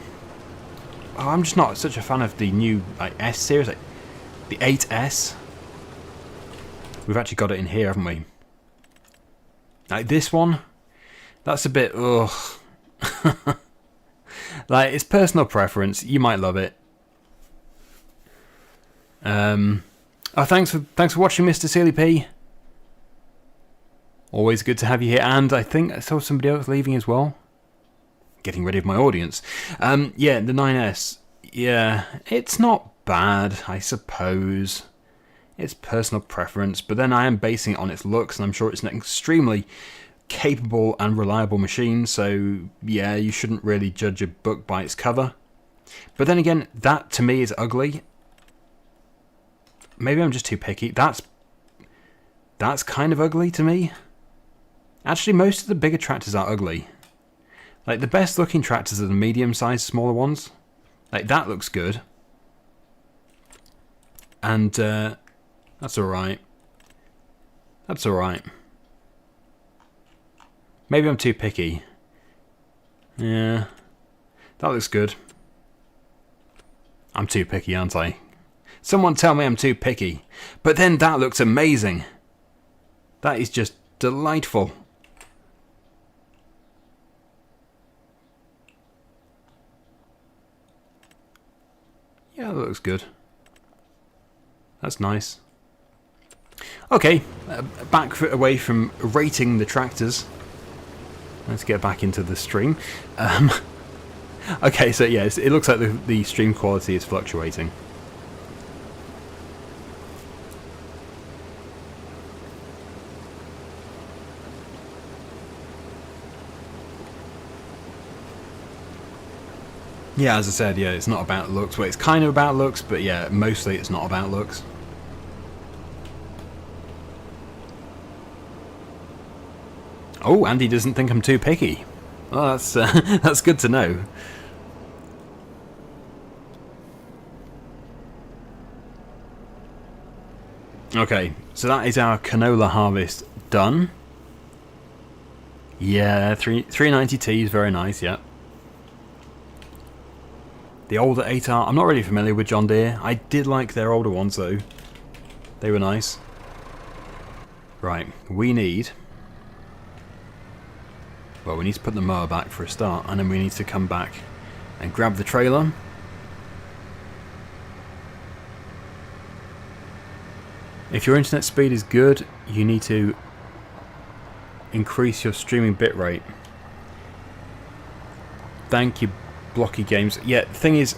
Oh, I'm just not such a fan of the new like S series, like the 8S. We've actually got it in here, haven't we? Like this one, that's a bit ugh. Like, it's personal preference. You might love it. Oh, thanks for watching, Mr. Sealy P. Always good to have you here, and I think I saw somebody else leaving as well. Getting rid of my audience. Yeah, the 9S. Yeah, it's not bad, I suppose. It's personal preference, but then I am basing it on its looks, and I'm sure it's an extremely capable and reliable machine, so yeah, you shouldn't really judge a book by its cover. But then again, that to me is ugly. Maybe I'm just too picky. That's kind of ugly to me. Actually, most of the bigger tractors are ugly. Like, the best looking tractors are the medium-sized, smaller ones. Like, that looks good. And, that's alright. That's alright. Maybe I'm too picky. Yeah. That looks good. I'm too picky, aren't I? Someone tell me I'm too picky. But then that looks amazing. That is just delightful. Yeah, that looks good. That's nice. Okay, back away from rating the tractors. Let's get back into the stream. Okay, so yeah, it looks like the stream quality is fluctuating. Yeah, as I said, yeah, it's not about looks. Well, it's kind of about looks, but yeah, mostly it's not about looks. Oh, Andy doesn't think I'm too picky. Oh, that's that's good to know. Okay, so that is our canola harvest done. Yeah, 390T is very nice, yeah. The older 8R, I'm not really familiar with John Deere. I did like their older ones though. They were nice. Right, we need... Well, we need to put the mower back for a start, and then we need to come back and grab the trailer. If your internet speed is good, you need to increase your streaming bitrate. Thank you, Blocky Games. Yeah, the thing is,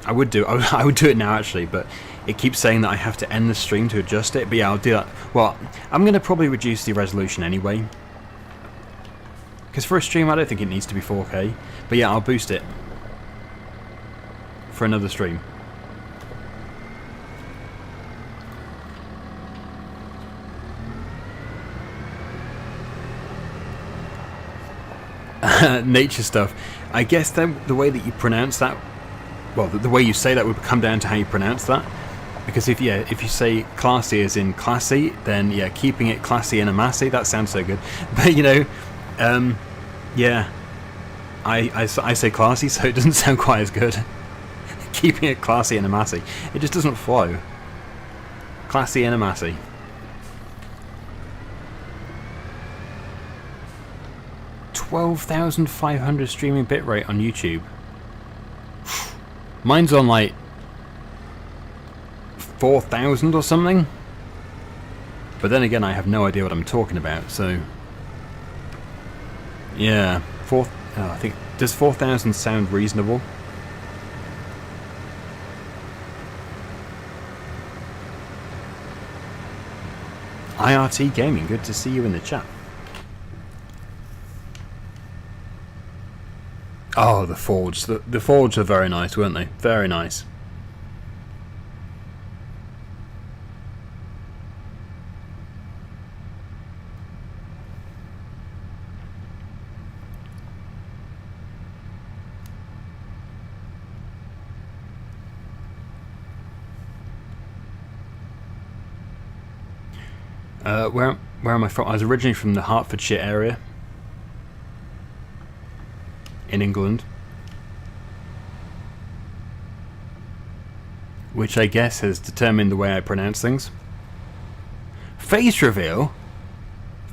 I would do it now actually, but it keeps saying that I have to end the stream to adjust it. But yeah, I'll do that. Well, I'm going to probably reduce the resolution anyway, because for a stream I don't think it needs to be 4K. But yeah, I'll boost it for another stream. Nature stuff. I guess then the way that you pronounce that, well, the way you say that would come down to how you pronounce that. Because if you say classy as in classy, then yeah, keeping it classy and amassy, that sounds so good. But you know, yeah, I say classy, so it doesn't sound quite as good. Keeping it classy and amassy, it just doesn't flow. Classy and amassy. $12,500 streaming bitrate on YouTube. Mine's on like 4,000 or something. But then again, I have no idea what I'm talking about. So yeah, I think, does 4,000 sound reasonable? IRT Gaming, good to see you in the chat. Oh, the Forge. The Forge are very nice, weren't they? Very nice. Where am I from? I was originally from the Hertfordshire area in England, which I guess has determined the way I pronounce things. Face reveal?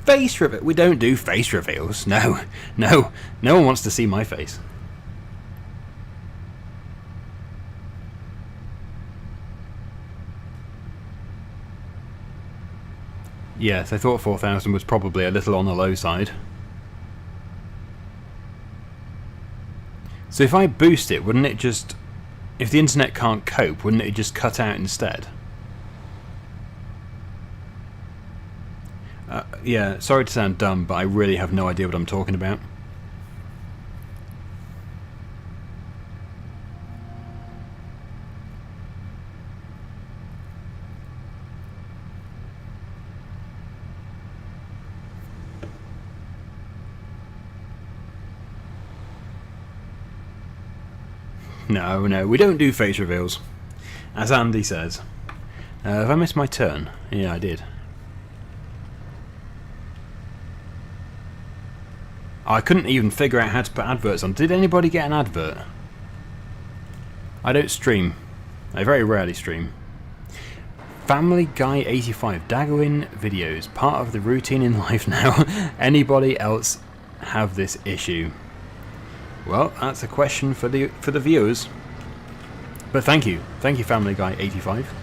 Face reveal? We don't do face reveals. No, no, no one wants to see my face. Yes, I thought 4,000 was probably a little on the low side. So if I boost it, wouldn't it just... If the internet can't cope, wouldn't it just cut out instead? Yeah, sorry to sound dumb, but I really have no idea what I'm talking about. No, no, we don't do face reveals, as Andy says. Have I missed my turn? Yeah, I did. I couldn't even figure out how to put adverts on. Did anybody get an advert? I don't stream. I very rarely stream. Family Guy 85, Daggerwin videos, part of the routine in life now. Anybody else have this issue? Well, that's a question for the viewers. But thank you, Family Guy 85.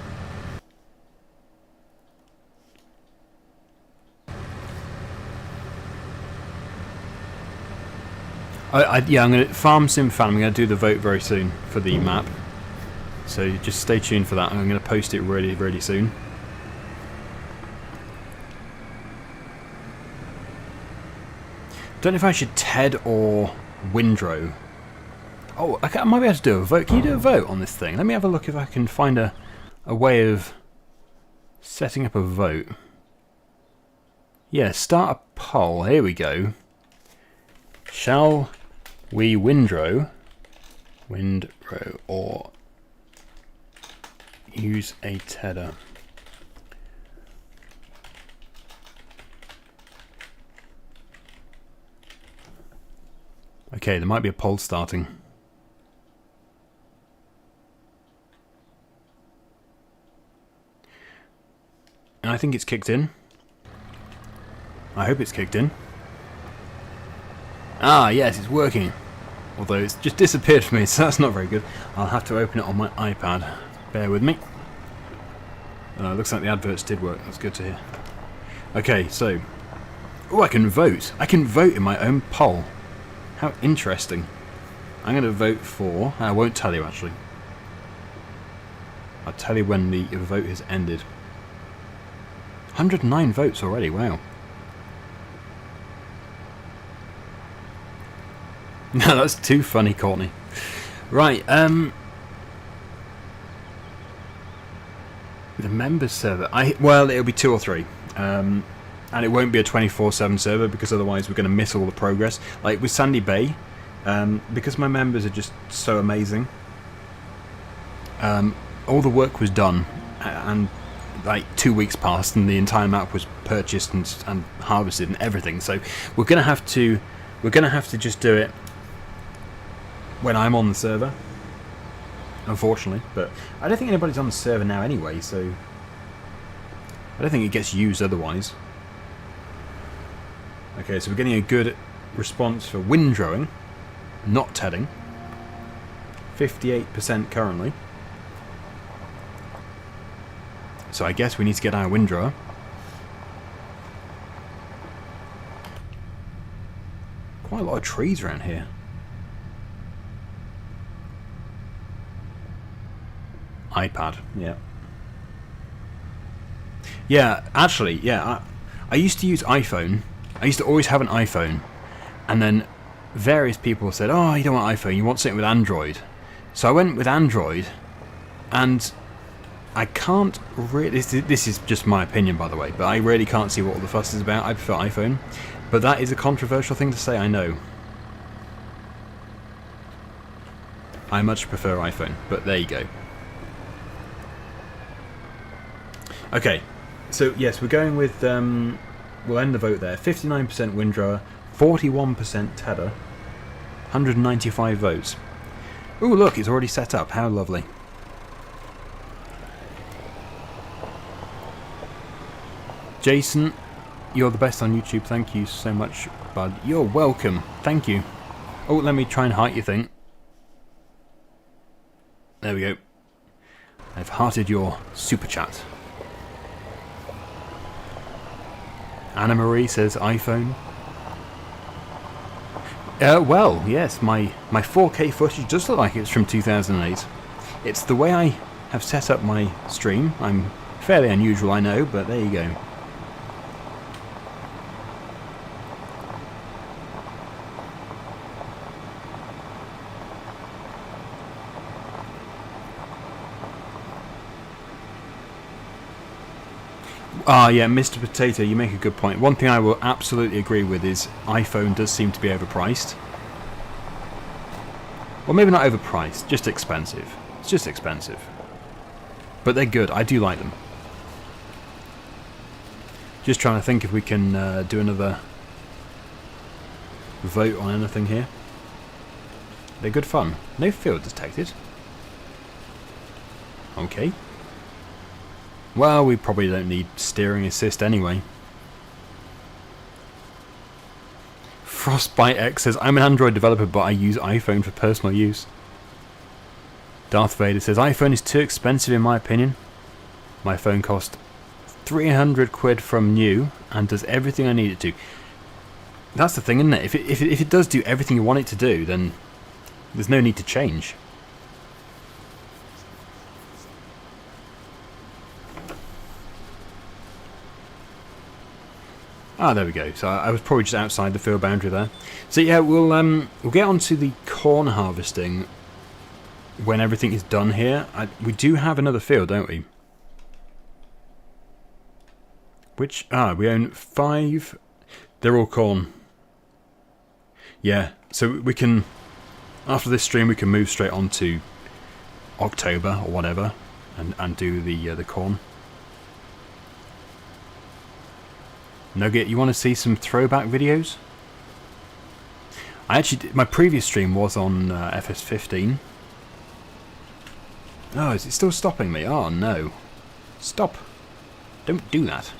Yeah, I'm gonna Farm Sim Fan. I'm gonna do the vote very soon for the map. So just stay tuned for that. I'm gonna post it really, really soon. Don't know if I should Ted or Windrow. Oh, I might be able to do a vote. Can you do a vote on this thing? Let me have a look if I can find a way of setting up a vote. Yeah, start a poll. Here we go. Shall we Windrow or use a Tedder? Okay, there might be a poll starting. And I think it's kicked in. I hope it's kicked in. Ah, yes, it's working. Although it's just disappeared from me, so that's not very good. I'll have to open it on my iPad. Bear with me. Looks like the adverts did work. That's good to hear. Okay, so... Oh, I can vote. I can vote in my own poll. How interesting. I'm going to vote for... I won't tell you, actually. I'll tell you when the vote has ended. 109 votes already, wow. No, that's too funny, Courtney. Right, the members server. Well, it'll be 2 or 3. And it won't be a 24/7 server because otherwise we're going to miss all the progress. Like with Sandy Bay, because my members are just so amazing, all the work was done, and like 2 weeks passed, and the entire map was purchased and harvested and everything. So we're going to have to just do it when I'm on the server, unfortunately. But I don't think anybody's on the server now anyway, so I don't think it gets used otherwise. Okay, so we're getting a good response for windrowing, not tedding. 58% currently. So I guess we need to get our windrower. Quite a lot of trees around here. iPad, yeah. Yeah, actually, yeah, I used to use iPhone. I used to always have an iPhone. And then various people said, oh, you don't want iPhone, you want something with Android. So I went with Android, and I can't really... This is just my opinion, by the way, but I really can't see what all the fuss is about. I prefer iPhone. But that is a controversial thing to say, I know. I much prefer iPhone, but there you go. Okay, so yes, we're going with, we'll end the vote there. 59% windrower, 41% tedder, 195 votes. Ooh, look, it's already set up. How lovely. Jason, you're the best on YouTube. Thank you so much, bud. You're welcome. Thank you. Oh, let me try and heart your thing. There we go. I've hearted your super chat. Anna Marie says iPhone. Well, yes, my 4K footage does look like it's from 2008. It's the way I have set up my stream. I'm fairly unusual, I know, but there you go. Ah, yeah, Mr. Potato, you make a good point. One thing I will absolutely agree with is iPhone does seem to be overpriced. Well, maybe not overpriced, just expensive. It's just expensive. But they're good, I do like them. Just trying to think if we can do another vote on anything here. They're good fun. No field detected. Okay. Well, we probably don't need steering assist anyway. Frostbite X says, I'm an Android developer, but I use iPhone for personal use. Darth Vader says, iPhone is too expensive in my opinion. My phone cost 300 quid from new and does everything I need it to. That's the thing, isn't it? If it does do everything you want it to do, then there's no need to change. Ah, there we go. So I was probably just outside the field boundary there. So yeah, we'll get on to the corn harvesting when everything is done here. We do have another field, don't we? Which we own 5. They're all corn. Yeah. So we can, after this stream, we can move straight on to October or whatever, and do the corn. Nugget, you want to see some throwback videos? I actually did, my previous stream was on FS15. Oh, is it still stopping me? Oh no. Stop. Don't do that.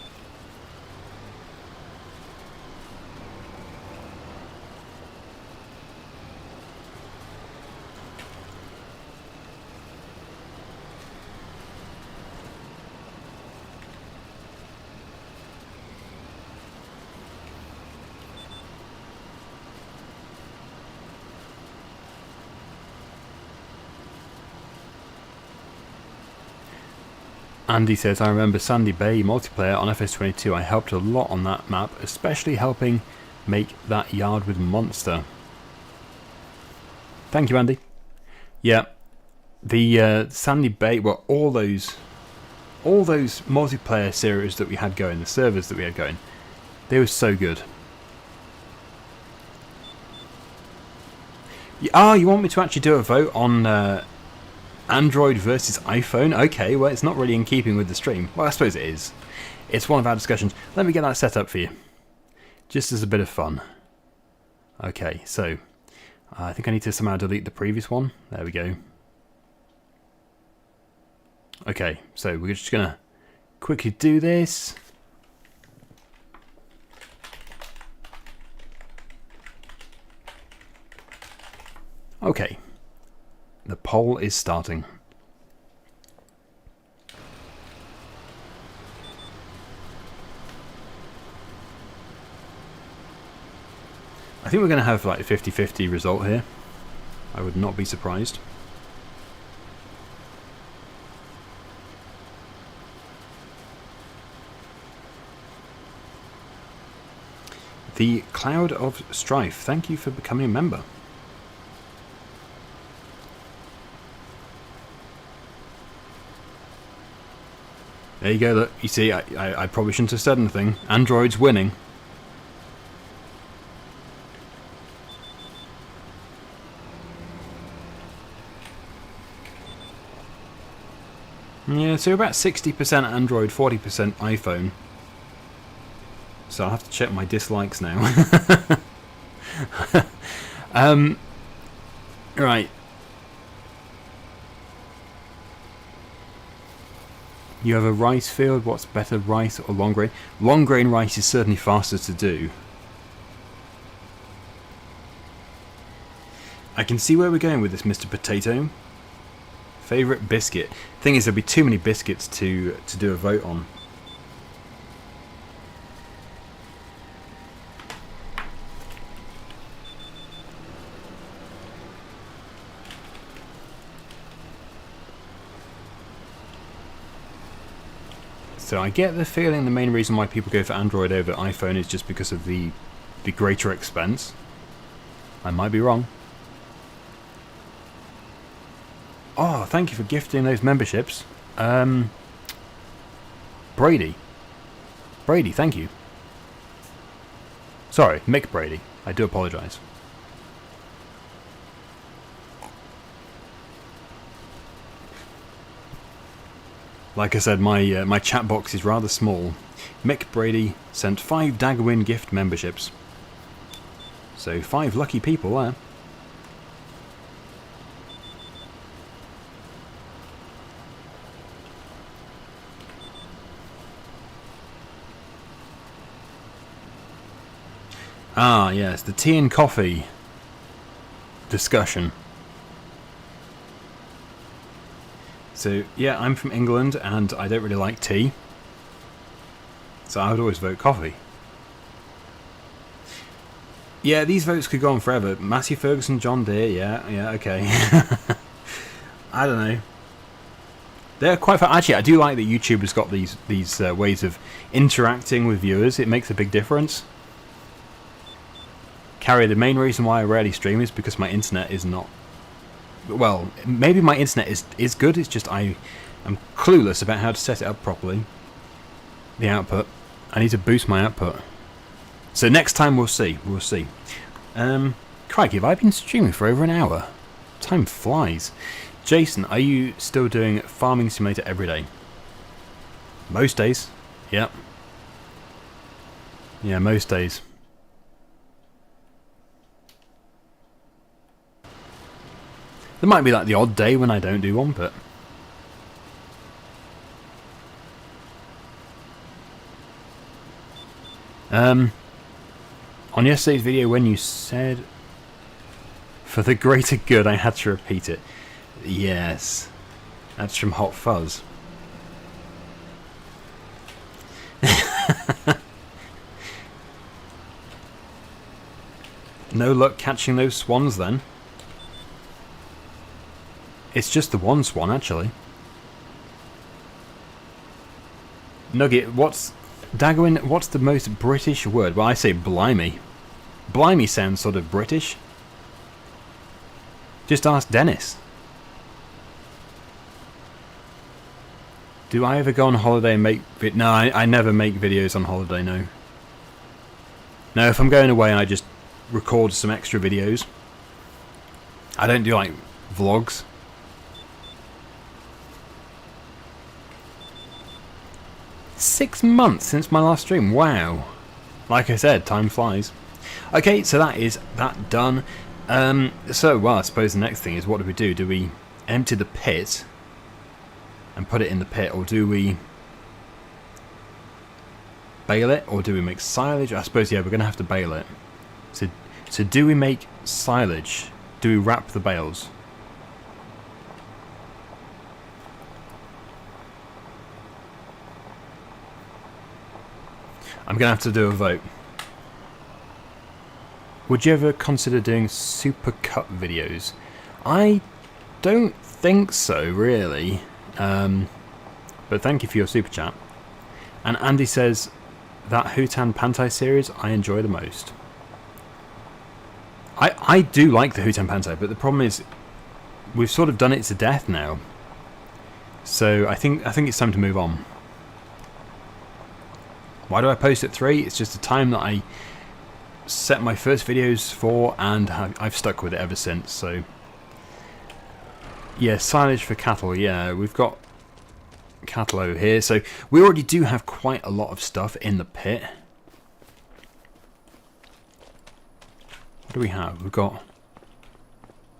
Andy says, I remember Sandy Bay multiplayer on FS22. I helped a lot on that map, especially helping make that yard with Monster. Thank you, Andy. Yeah, the Sandy Bay, well, all those multiplayer series that we had going, the servers that we had going, they were so good. Ah, you want me to actually do a vote on Android versus iPhone? Okay, well, it's not really in keeping with the stream. Well, I suppose it is. It's one of our discussions. Let me get that set up for you, just as a bit of fun. Okay, so I think I need to somehow delete the previous one. There we go. Okay, so we're just gonna quickly do this. Okay. The poll is starting. I think we're going to have like a 50-50 result here. I would not be surprised. The Cloud of Strife, thank you for becoming a member. There you go, look, you see, I probably shouldn't have said anything. Android's winning. Yeah, so about 60% Android, 40% iPhone. So I'll have to check my dislikes now. Right. You have a rice field. What's better, rice or long grain? Long grain rice is certainly faster to do. I can see where we're going with this, Mr. Potato. Favourite biscuit. Thing is, there'll be too many biscuits to do a vote on. So I get the feeling the main reason why people go for Android over iPhone is just because of the greater expense. I might be wrong. Oh, thank you for gifting those memberships. Brady, thank you. Sorry, Mick Brady. I do apologise. Like I said, my chat box is rather small. Mick Brady sent 5 Daggerwin gift memberships. So 5 lucky people there. Ah, yes, the tea and coffee discussion. So, yeah, I'm from England and I don't really like tea. So I would always vote coffee. Yeah, these votes could go on forever. Massey Ferguson, John Deere, yeah, okay. I don't know. They're quite fun. Actually, I do like that YouTube has got these ways of interacting with viewers. It makes a big difference. Carrie, the main reason why I rarely stream is because my internet is not... Well, maybe my internet is good, it's just I'm clueless about how to set it up properly. The output. I need to boost my output. So next time we'll see. Crikey, have I been streaming for over an hour? Time flies. Jason, are you still doing Farming Simulator every day? Most days. Yep. Yeah, most days. There might be like the odd day when I don't do one, but... On yesterday's video when you said, for the greater good, I had to repeat it. Yes. That's from Hot Fuzz. No luck catching those swans then. It's just the one swan actually. Nugget, Daggerwin, what's the most British word? Well, I say blimey. Blimey sounds sort of British. Just ask Dennis. Do I ever go on holiday and make... No, I never make videos on holiday, no. No, if I'm going away, I just record some extra videos. I don't do, like, vlogs. Six months since my last stream. Wow. Like I said, time flies. Okay, so that is that done. So, well, I suppose the next thing is, what do we do? Do we empty the pit and put it in the pit, or do we bale it, or do we make silage? I suppose, yeah, we're going to have to bale it. So do we make silage? Do we wrap the bales? I'm going to have to do a vote. Would you ever consider doing super cut videos? I don't think so, really. But thank you for your super chat. And Andy says, that Hutan Pantai series I enjoy the most. I do like the Hutan Pantai, but the problem is we've sort of done it to death now. So I think it's time to move on. Why do I post at 3? It's just the time that I set my first videos for, and I've stuck with it ever since. So yeah, silage for cattle. Yeah, we've got cattle over here, so we already do have quite a lot of stuff in the pit. What do we have? We've got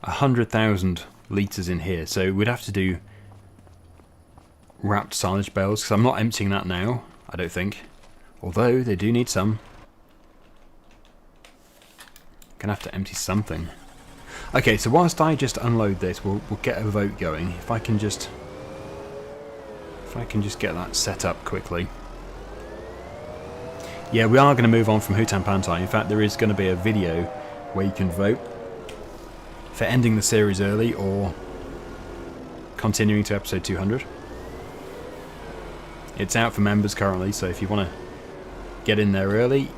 100,000 litres in here, so we'd have to do wrapped silage bales, because I'm not emptying that now, I don't think. Although, they do need some. Gonna have to empty something. Okay, so whilst I just unload this, we'll get a vote going. If I can just get that set up quickly. Yeah, we are going to move on from Hutan Pantai. In fact, there is going to be a video where you can vote for ending the series early or continuing to episode 200. It's out for members currently, so if you want to get in there early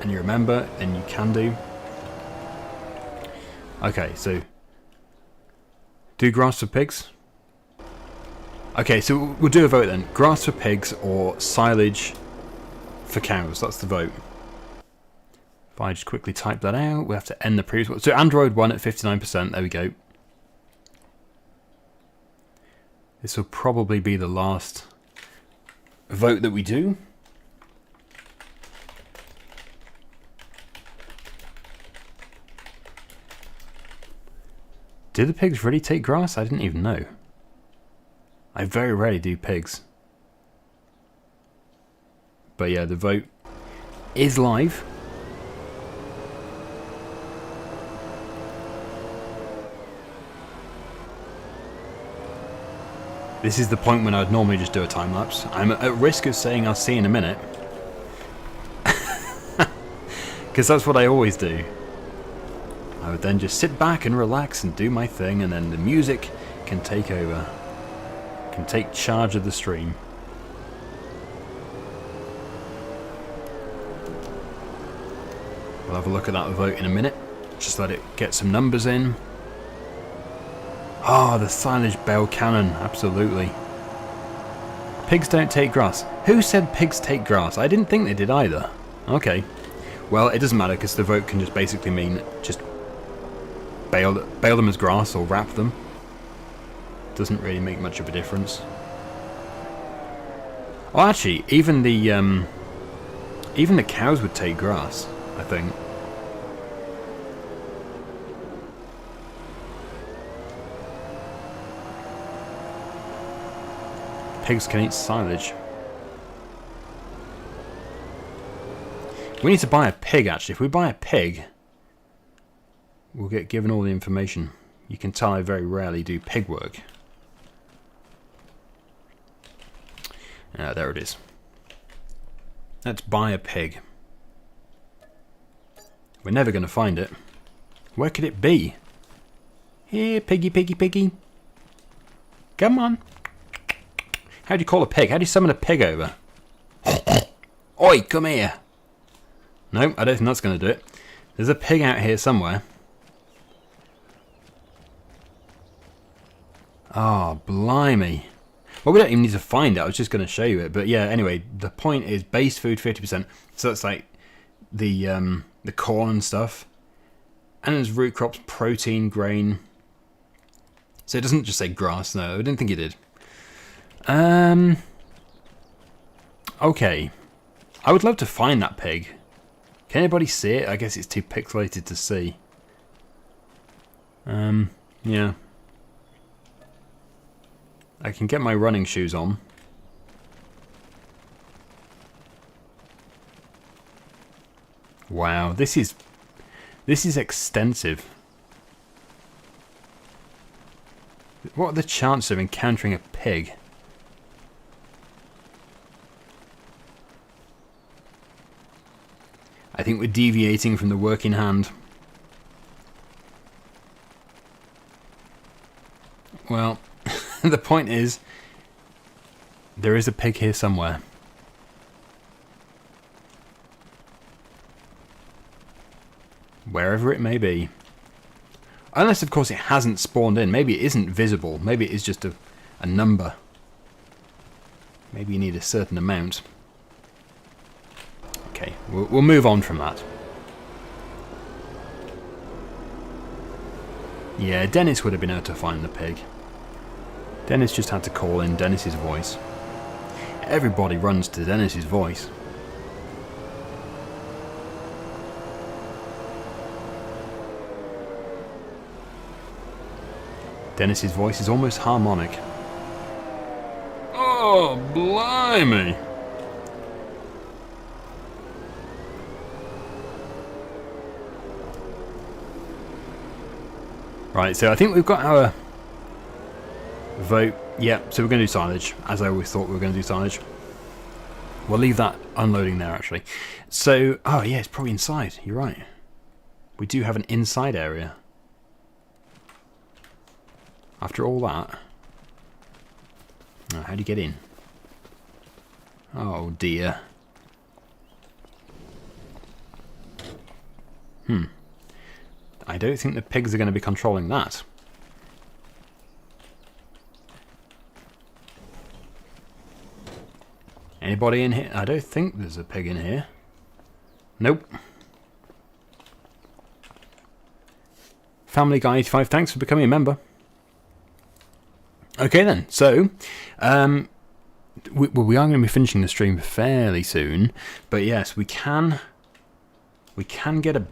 and you're a member, then you can do. Okay, so do grass for pigs. Okay, so we'll do a vote then. Grass for pigs or silage for cows. That's the vote. If I just quickly type that out, we have to end the previous one. So Android 1 at 59%. There we go. This will probably be the last vote that we do. Do the pigs really take grass? I didn't even know. I very rarely do pigs. But yeah, the vote is live. This is the point when I'd normally just do a time lapse. I'm at risk of saying I'll see you in a minute. Because that's what I always do. I would then just sit back and relax and do my thing, and then the music can take over. Can take charge of the stream. We'll have a look at that vote in a minute. Just let it get some numbers in. Ah, the silage bale cannon, absolutely. Pigs don't take grass. Who said pigs take grass? I didn't think they did either. Okay. Well, it doesn't matter because the vote can just basically mean just bale them as grass or wrap them. Doesn't really make much of a difference. Oh, actually, even the cows would take grass, I think. Pigs can eat silage. We need to buy a pig, actually. If we buy a pig, we'll get given all the information. You can tell I very rarely do pig work. There it is. Let's buy a pig. We're never going to find it. Where could it be? Here, piggy, piggy, piggy. Come on. How do you call a pig? How do you summon a pig over? Oi, come here. No, I don't think that's going to do it. There's a pig out here somewhere. Oh, blimey. Well, we don't even need to find it. I was just going to show you it. But yeah, anyway, the point is base food 50%. So that's like the corn and stuff. And there's root crops, protein, grain. So it doesn't just say grass. No, I didn't think it did. Okay. I would love to find that pig. Can anybody see it? I guess it's too pixelated to see. Yeah. I can get my running shoes on. Wow, this is extensive. What are the chances of encountering a pig? I think we're deviating from the work in hand. Well, the point is, there is a pig here somewhere. Wherever it may be. Unless, of course, it hasn't spawned in. Maybe it isn't visible. Maybe it is just a number. Maybe you need a certain amount. Okay, we'll move on from that. Yeah, Dennis would have been able to find the pig. Dennis just had to call in Dennis's voice. Everybody runs to Dennis's voice. Dennis's voice is almost harmonic. Oh, blimey! Right, so I think we've got our vote. Yep, so we're going to do silage, as I always thought we were going to do silage. We'll leave that unloading there, actually. So, oh yeah, it's probably inside. You're right. We do have an inside area. After all that. Oh, how do you get in? Oh dear. I don't think the pigs are going to be controlling that. Anybody in here? I don't think there's a pig in here. Nope. Family Guy 85, thanks for becoming a member. Okay then, so we are going to be finishing the stream fairly soon, but yes, we can get a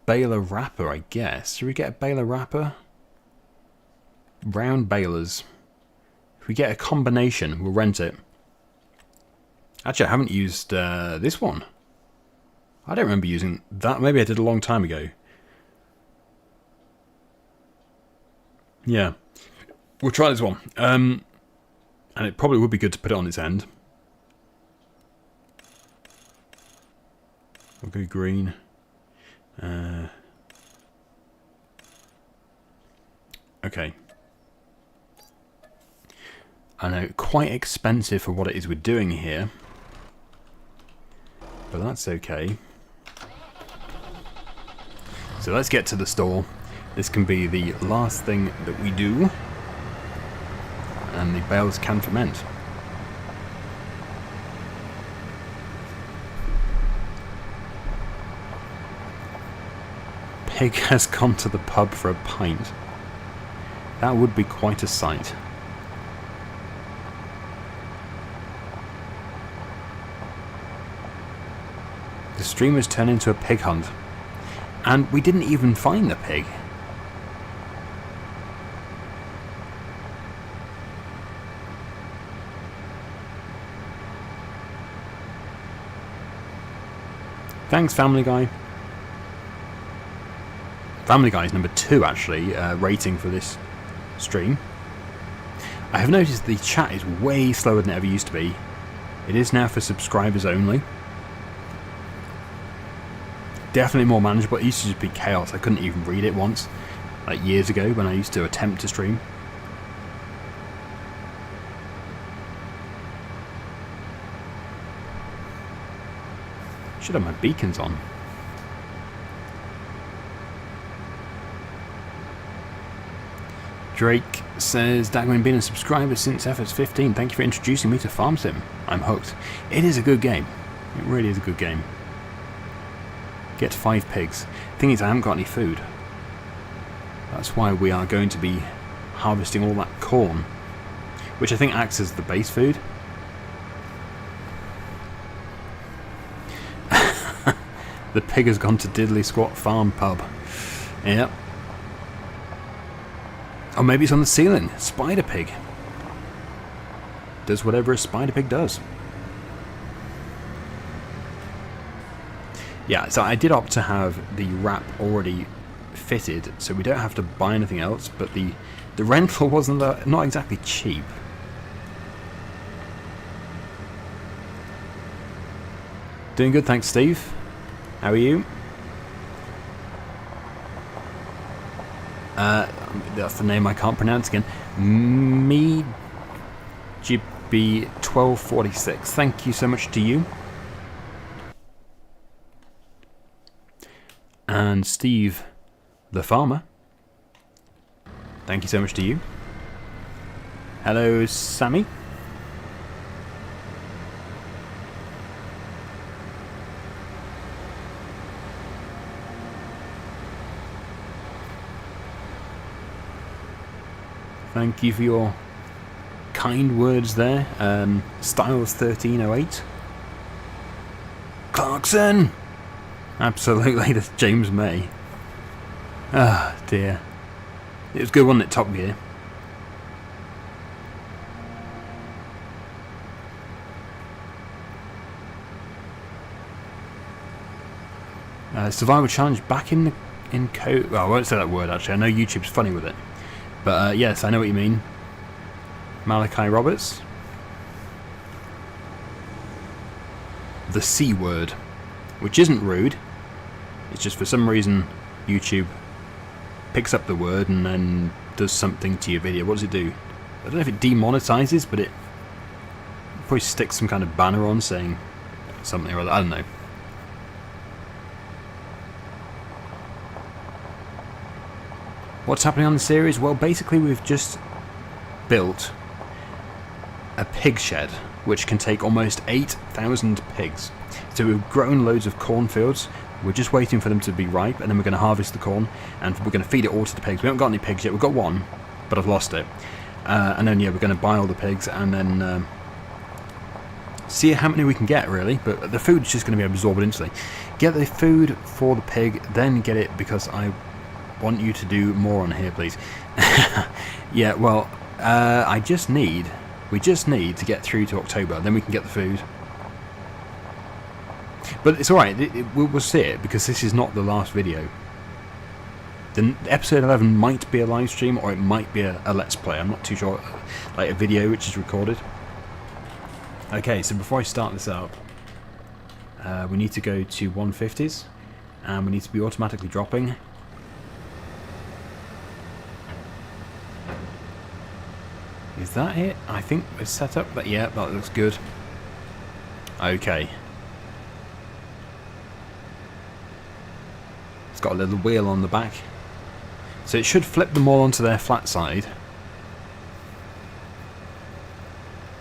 baler wrapper, I guess. Should we get a baler wrapper? Round balers. If we get a combination, we'll rent it. Actually, I haven't used this one. I don't remember using that. Maybe I did a long time ago. Yeah. We'll try this one. And it probably would be good to put it on its end. We'll go green. Okay. I know, quite expensive for what it is we're doing here. But that's okay. So let's get to the store. This can be the last thing that we do. And the bales can ferment. Pig has gone to the pub for a pint. That would be quite a sight. The stream has turned into a pig hunt. And we didn't even find the pig. Thanks, Family Guy. Family Guy is number 2, actually, rating for this stream. I have noticed the chat is way slower than it ever used to be. It is now for subscribers only. Definitely more manageable. It used to just be chaos. I couldn't even read it once, like years ago when I used to attempt to stream. Should have my beacons on. Drake says, Daggerwin been a subscriber since FS15. Thank you for introducing me to Farm Sim. I'm hooked. It is a good game. It really is a good game. Get 5 pigs. Thing is, I haven't got any food. That's why we are going to be harvesting all that corn, which I think acts as the base food. The pig has gone to Diddley Squat Farm Pub. Yep. Or maybe it's on the ceiling. Spider pig. Does whatever a spider pig does. Yeah, so I did opt to have the wrap already fitted, so we don't have to buy anything else, but the rental wasn't not exactly cheap. Doing good, thanks, Steve. How are you? That's the name I can't pronounce again. Me GB 1246. Thank you so much to you. And Steve the farmer. Thank you so much to you. Hello, Sammy. Thank you for your kind words there. Styles 1308. Clarkson! Absolutely, that's James May. Ah, dear. It was good, wasn't it, Top Gear? Survival Challenge back in code. Well, I won't say that word, actually. I know YouTube's funny with it. But yes, I know what you mean. Malachi Roberts. The C word. Which isn't rude. It's just for some reason YouTube picks up the word and then does something to your video. What does it do? I don't know if it demonetizes, but it probably sticks some kind of banner on saying something or other. I don't know. What's happening on the series? Well, basically we've just built a pig shed which can take almost 8,000 pigs. So we've grown loads of cornfields. We're just waiting for them to be ripe, and then we're going to harvest the corn and we're going to feed it all to the pigs. We haven't got any pigs yet. We've got one, but I've lost it. And then yeah, we're going to buy all the pigs and then see how many we can get, really. But the food's just going to be absorbed instantly. Get the food for the pig, then get it, because I want you to do more on here, please. Yeah, well, we just need to get through to October, then we can get the food. But it's alright, we'll see it, because this is not the last video. The episode 11 might be a live stream, or it might be a let's play, I'm not too sure, like a video which is recorded. Okay, so before I start this up, we need to go to 150s, and we need to be automatically dropping. Is that it? I think it's set up, but yeah, that looks good. Okay. It's got a little wheel on the back. So it should flip them all onto their flat side.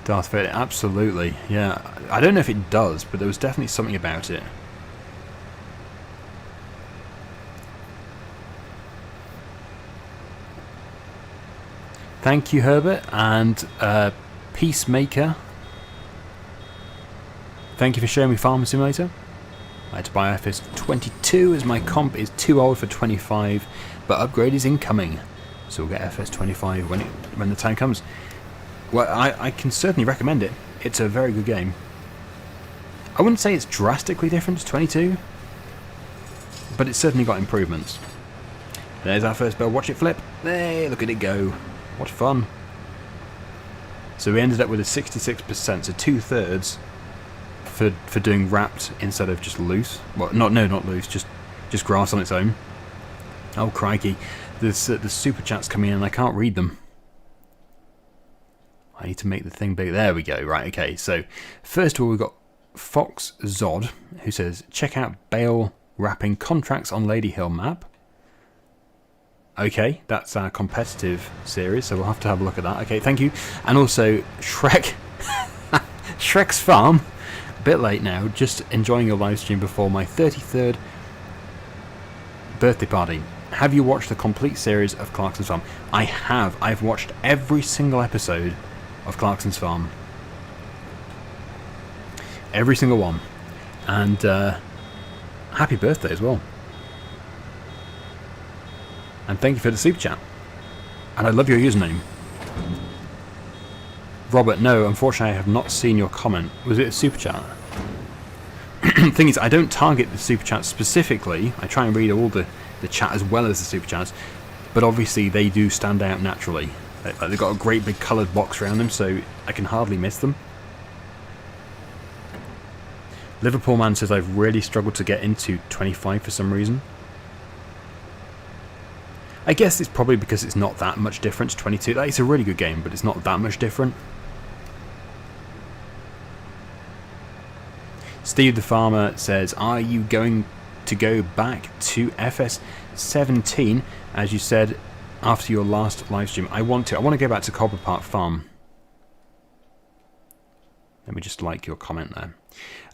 Darth Vader, absolutely. Yeah, I don't know if it does, but there was definitely something about it. Thank you, Herbert, and Peacemaker. Thank you for showing me Farming Simulator. I had to buy FS 22 as my comp is too old for 25, but upgrade is incoming, so we'll get FS 25 when the time comes. Well, I can certainly recommend it. It's a very good game. I wouldn't say it's drastically different to 22, but it's certainly got improvements. There's our first Bale. Watch it flip. Hey, look at it go. What fun. So we ended up with a 66%, so 2/3 for doing wrapped instead of just loose. Well, not loose, just grass on its own. Oh crikey, there's super chats coming in and I can't read them. I need to make the thing big. There we go. Right, okay. So first of all, we've got Fox Zod, who says, check out Bale wrapping contracts on Lady Hill map. Okay, that's our competitive series, so we'll have to have a look at that. Okay, thank you. And also, Shrek, Shrek's Farm, a bit late now, just enjoying your live stream before my 33rd birthday party. Have you watched the complete series of Clarkson's Farm? I have. I've watched every single episode of Clarkson's Farm. Every single one. And happy birthday as well. And thank you for the super chat. And I love your username. Robert, no, unfortunately I have not seen your comment. Was it a super chat? Thing is, I don't target the super chat specifically. I try and read all the chat as well as the super chats. But obviously they do stand out naturally. They've got a great big coloured box around them, so I can hardly miss them. Liverpool Man says I've really struggled to get into 25 for some reason. I guess it's probably because it's not that much difference. 22, it's a really good game, but it's not that much different. Steve the Farmer says, are you going to go back to FS17, as you said after your last live stream? I want to go back to Cobber Park Farm. Let me just like your comment there.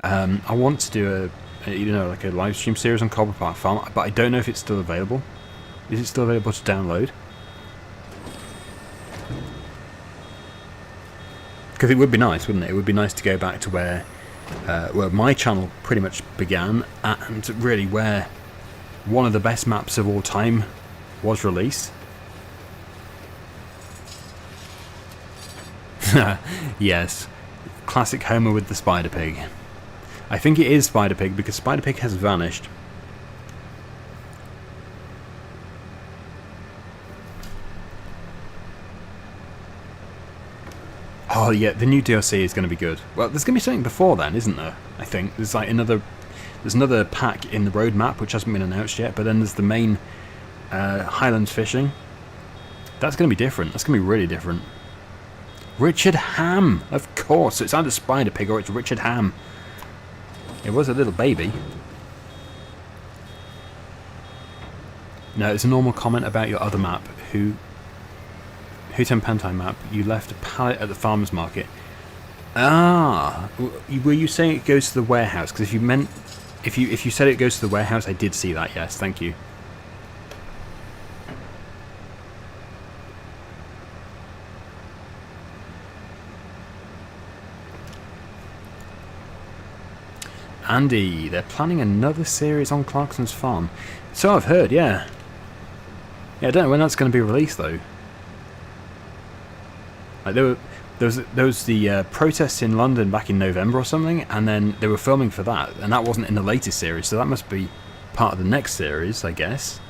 I want to do like a live stream series on Cobber Park Farm, but I don't know if it's still available. Is it still available to download? Because it would be nice, wouldn't it? It would be nice to go back to where my channel pretty much began, and really where one of the best maps of all time was released. Yes, classic Homer with the Spider Pig. I think it is Spider Pig because Spider Pig has vanished. Oh yeah, the new DLC is going to be good. Well, there's going to be something before then, isn't there? I think there's like another pack in the roadmap which hasn't been announced yet. But then there's the main Highlands fishing. That's going to be different. That's going to be really different. Richard Ham, of course. So it's either Spider Pig or it's Richard Ham. It was a little baby. No, it's a normal comment about your other map. Hooten Pantine map, you left a pallet at the farmer's market. Ah, were you saying it goes to the warehouse? Because if you said it goes to the warehouse, I did see that. Yes, thank you. Andy, they're planning another series on Clarkson's Farm. So I've heard, yeah. Yeah, I don't know when that's going to be released though. Like there was the protests in London back in November or something, and then they were filming for that, and that wasn't in the latest series, so that must be part of the next series, I guess.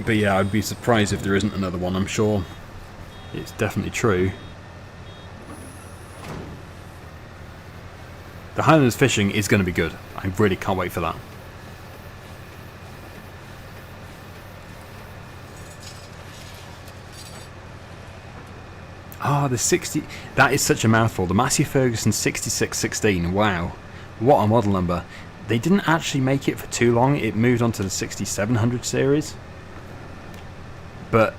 But yeah, I'd be surprised if there isn't another one. I'm sure it's definitely true. The Highlands fishing is going to be good. I really can't wait for that. Ah, the 60... That is such a mouthful. The Massey Ferguson 6616. Wow. What a model number. They didn't actually make it for too long. It moved on to the 6700 series. But,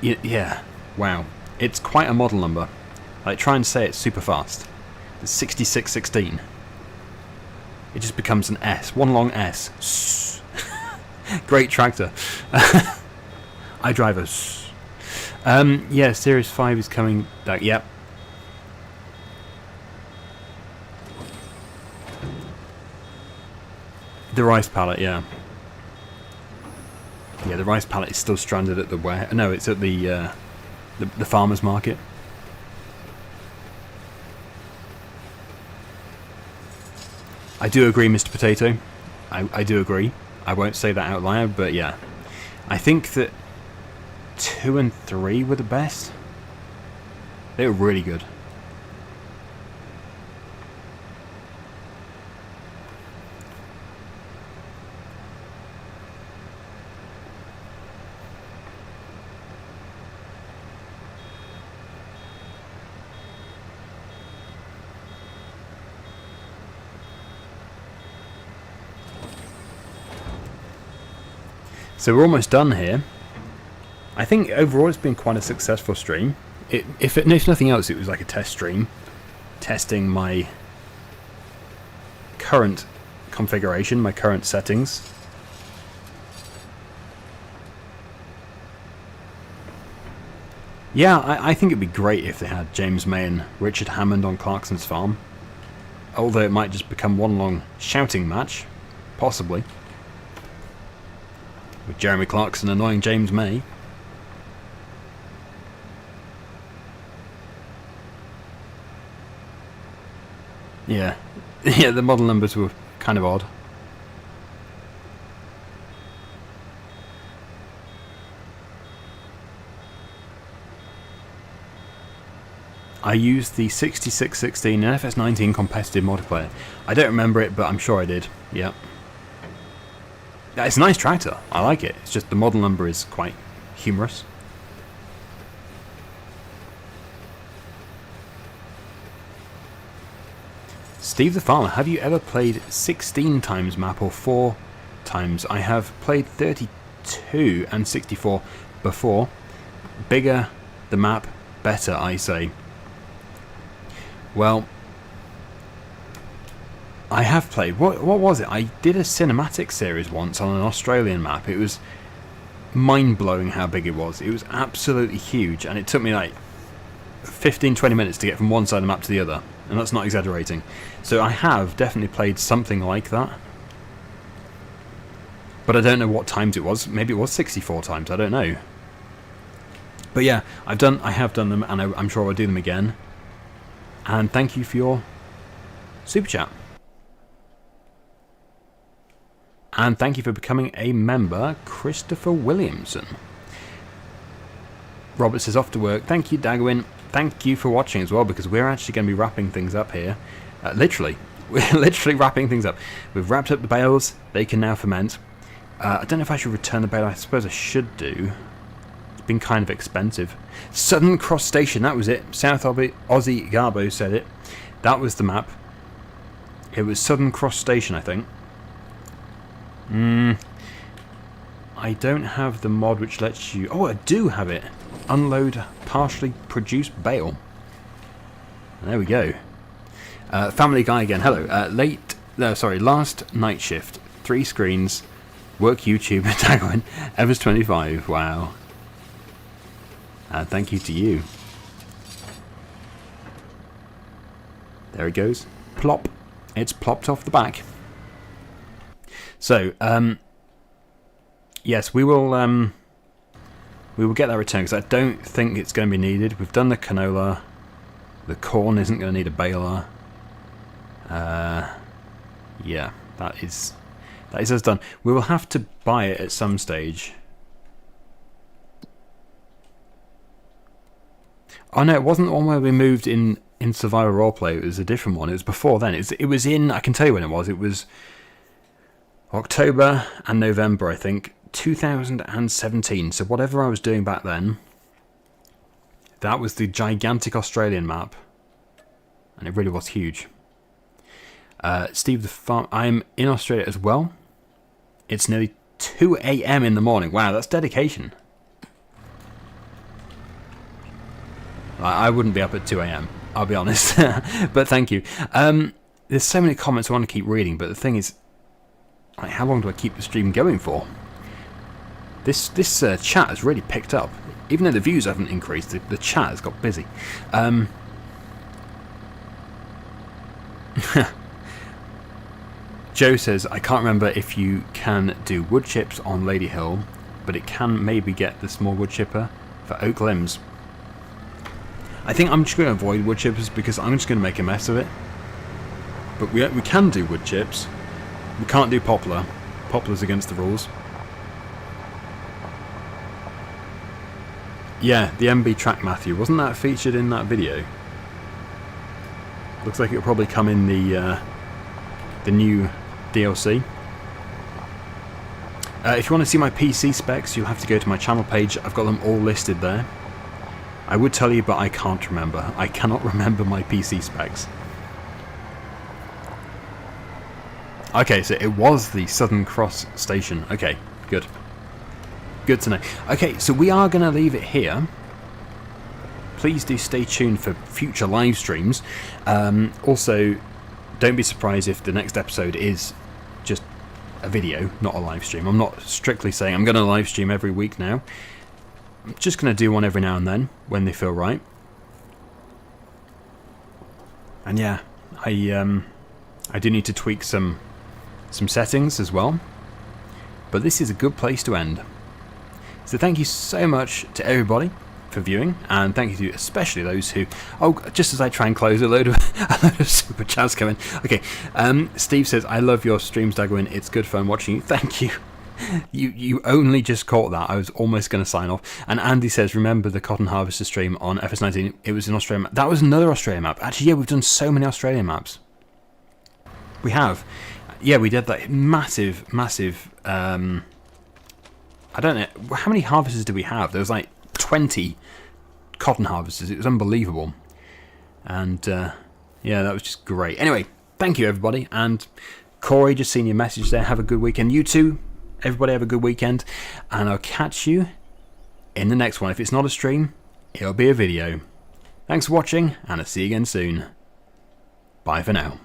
yeah. Wow. It's quite a model number. Like, try and say it super fast. The 6616. It just becomes an S. One long S. Great tractor. I drive a... yeah, Series 5 is coming back. Yep. The rice pallet, yeah. Yeah, the rice pallet is still stranded at the warehouse. No, it's at the farmer's market. I do agree, Mr. Potato. I do agree. I won't say that out loud, but yeah. I think that 2 and 3 were the best. They were really good. So we're almost done here. I think overall it's been quite a successful stream. If nothing else, it was like a test stream, testing my current configuration, my current settings. Yeah, I think it'd be great if they had James May and Richard Hammond on Clarkson's farm. Although it might just become one long shouting match, possibly. With Jeremy Clarkson annoying James May. Yeah. Yeah, the model numbers were kind of odd. I used the 6616 and FS19 competitive multiplayer. I don't remember it, but I'm sure I did. Yeah. It's a nice tractor. I like it. It's just the model number is quite humorous. Steve the Farmer, have you ever played 16 times map or 4 times? I have played 32 and 64 before. Bigger the map, better, I say. Well, I have played. What was it? I did a cinematic series once on an Australian map. It was mind-blowing how big it was. It was absolutely huge, and it took me like 15-20 minutes to get from one side of the map to the other, and that's not exaggerating. So I have definitely played something like that, but I don't know what times it was. Maybe it was 64 times. I don't know. But yeah, I have done them, and I'm sure I'll do them again. And thank you for your super chat. And thank you for becoming a member, Christopher Williamson. Robert says off to work. Thank you, Daggerwin. Thank you for watching as well, because we're actually going to be wrapping things up here. Literally. We're literally wrapping things up. We've wrapped up the bales. They can now ferment. I don't know if I should return the bale. I suppose I should do. It's been kind of expensive. Southern Cross Station. That was it. South Aussie Garbo said it. That was the map. It was Southern Cross Station, I think. I don't have the mod which lets you... Oh, I do have it. Unload partially produced bale. There we go. Family Guy again. Hello. Last night shift. 3 screens. Work YouTube. Daggerwin. Evers 25. Wow. Thank you to you. There it goes. Plop. It's plopped off the back. So, yes, we will get that return, because I don't think it's going to be needed. We've done the canola. The corn isn't going to need a baler. Yeah, that is us done. We will have to buy it at some stage. Oh no, it wasn't the one where we moved in Survivor Roleplay. It was a different one. It was before then. It was in, I can tell you when it was. It was October and November, I think, 2017. So whatever I was doing back then, that was the gigantic Australian map, and it really was huge. Steve the Farm, I'm in Australia as well. It's nearly 2 AM in the morning. Wow, that's dedication. I wouldn't be up at 2 AM, I'll be honest. But thank you. There's so many comments I want to keep reading, but the thing is, like, how long do I keep the stream going for? This chat has really picked up. Even though the views haven't increased, the chat has got busy. Joe says, I can't remember if you can do wood chips on Lady Hill, but it can maybe get the small wood chipper for oak limbs. I think I'm just going to avoid wood chippers because I'm just going to make a mess of it. But we can do wood chips. We can't do poplar. Poplar's against the rules. Yeah, the MB track, Matthew. Wasn't that featured in that video? Looks like it'll probably come in the new DLC. If you want to see my PC specs, you'll have to go to my channel page. I've got them all listed there. I would tell you, but I can't remember. I cannot remember my PC specs. Okay, so it was the Southern Cross station. Okay, good. Good to know. Okay, so we are going to leave it here. Please do stay tuned for future live streams. Also, don't be surprised if the next episode is just a video, not a live stream. I'm not strictly saying I'm going to live stream every week now. I'm just going to do one every now and then when they feel right. And yeah, I do need to tweak some settings as well. But this is a good place to end. So thank you so much to everybody for viewing, and thank you to especially those who... Oh, just as I try and close, a load of super chats coming. Okay, Steve says, I love your streams, Daggerwin. It's good fun watching you. Thank you. You only just caught that. I was almost going to sign off. And Andy says, remember the Cotton Harvester stream on FS19? It was an Australian map. That was another Australian map. Actually, yeah, we've done so many Australian maps. We have. Yeah, we did that massive... I don't know, how many harvesters did we have? There was like 20 cotton harvesters. It was unbelievable. And yeah, that was just great. Anyway, thank you everybody. And Corey, just seen your message there. Have a good weekend. You too. Everybody have a good weekend. And I'll catch you in the next one. If it's not a stream, it'll be a video. Thanks for watching, and I'll see you again soon. Bye for now.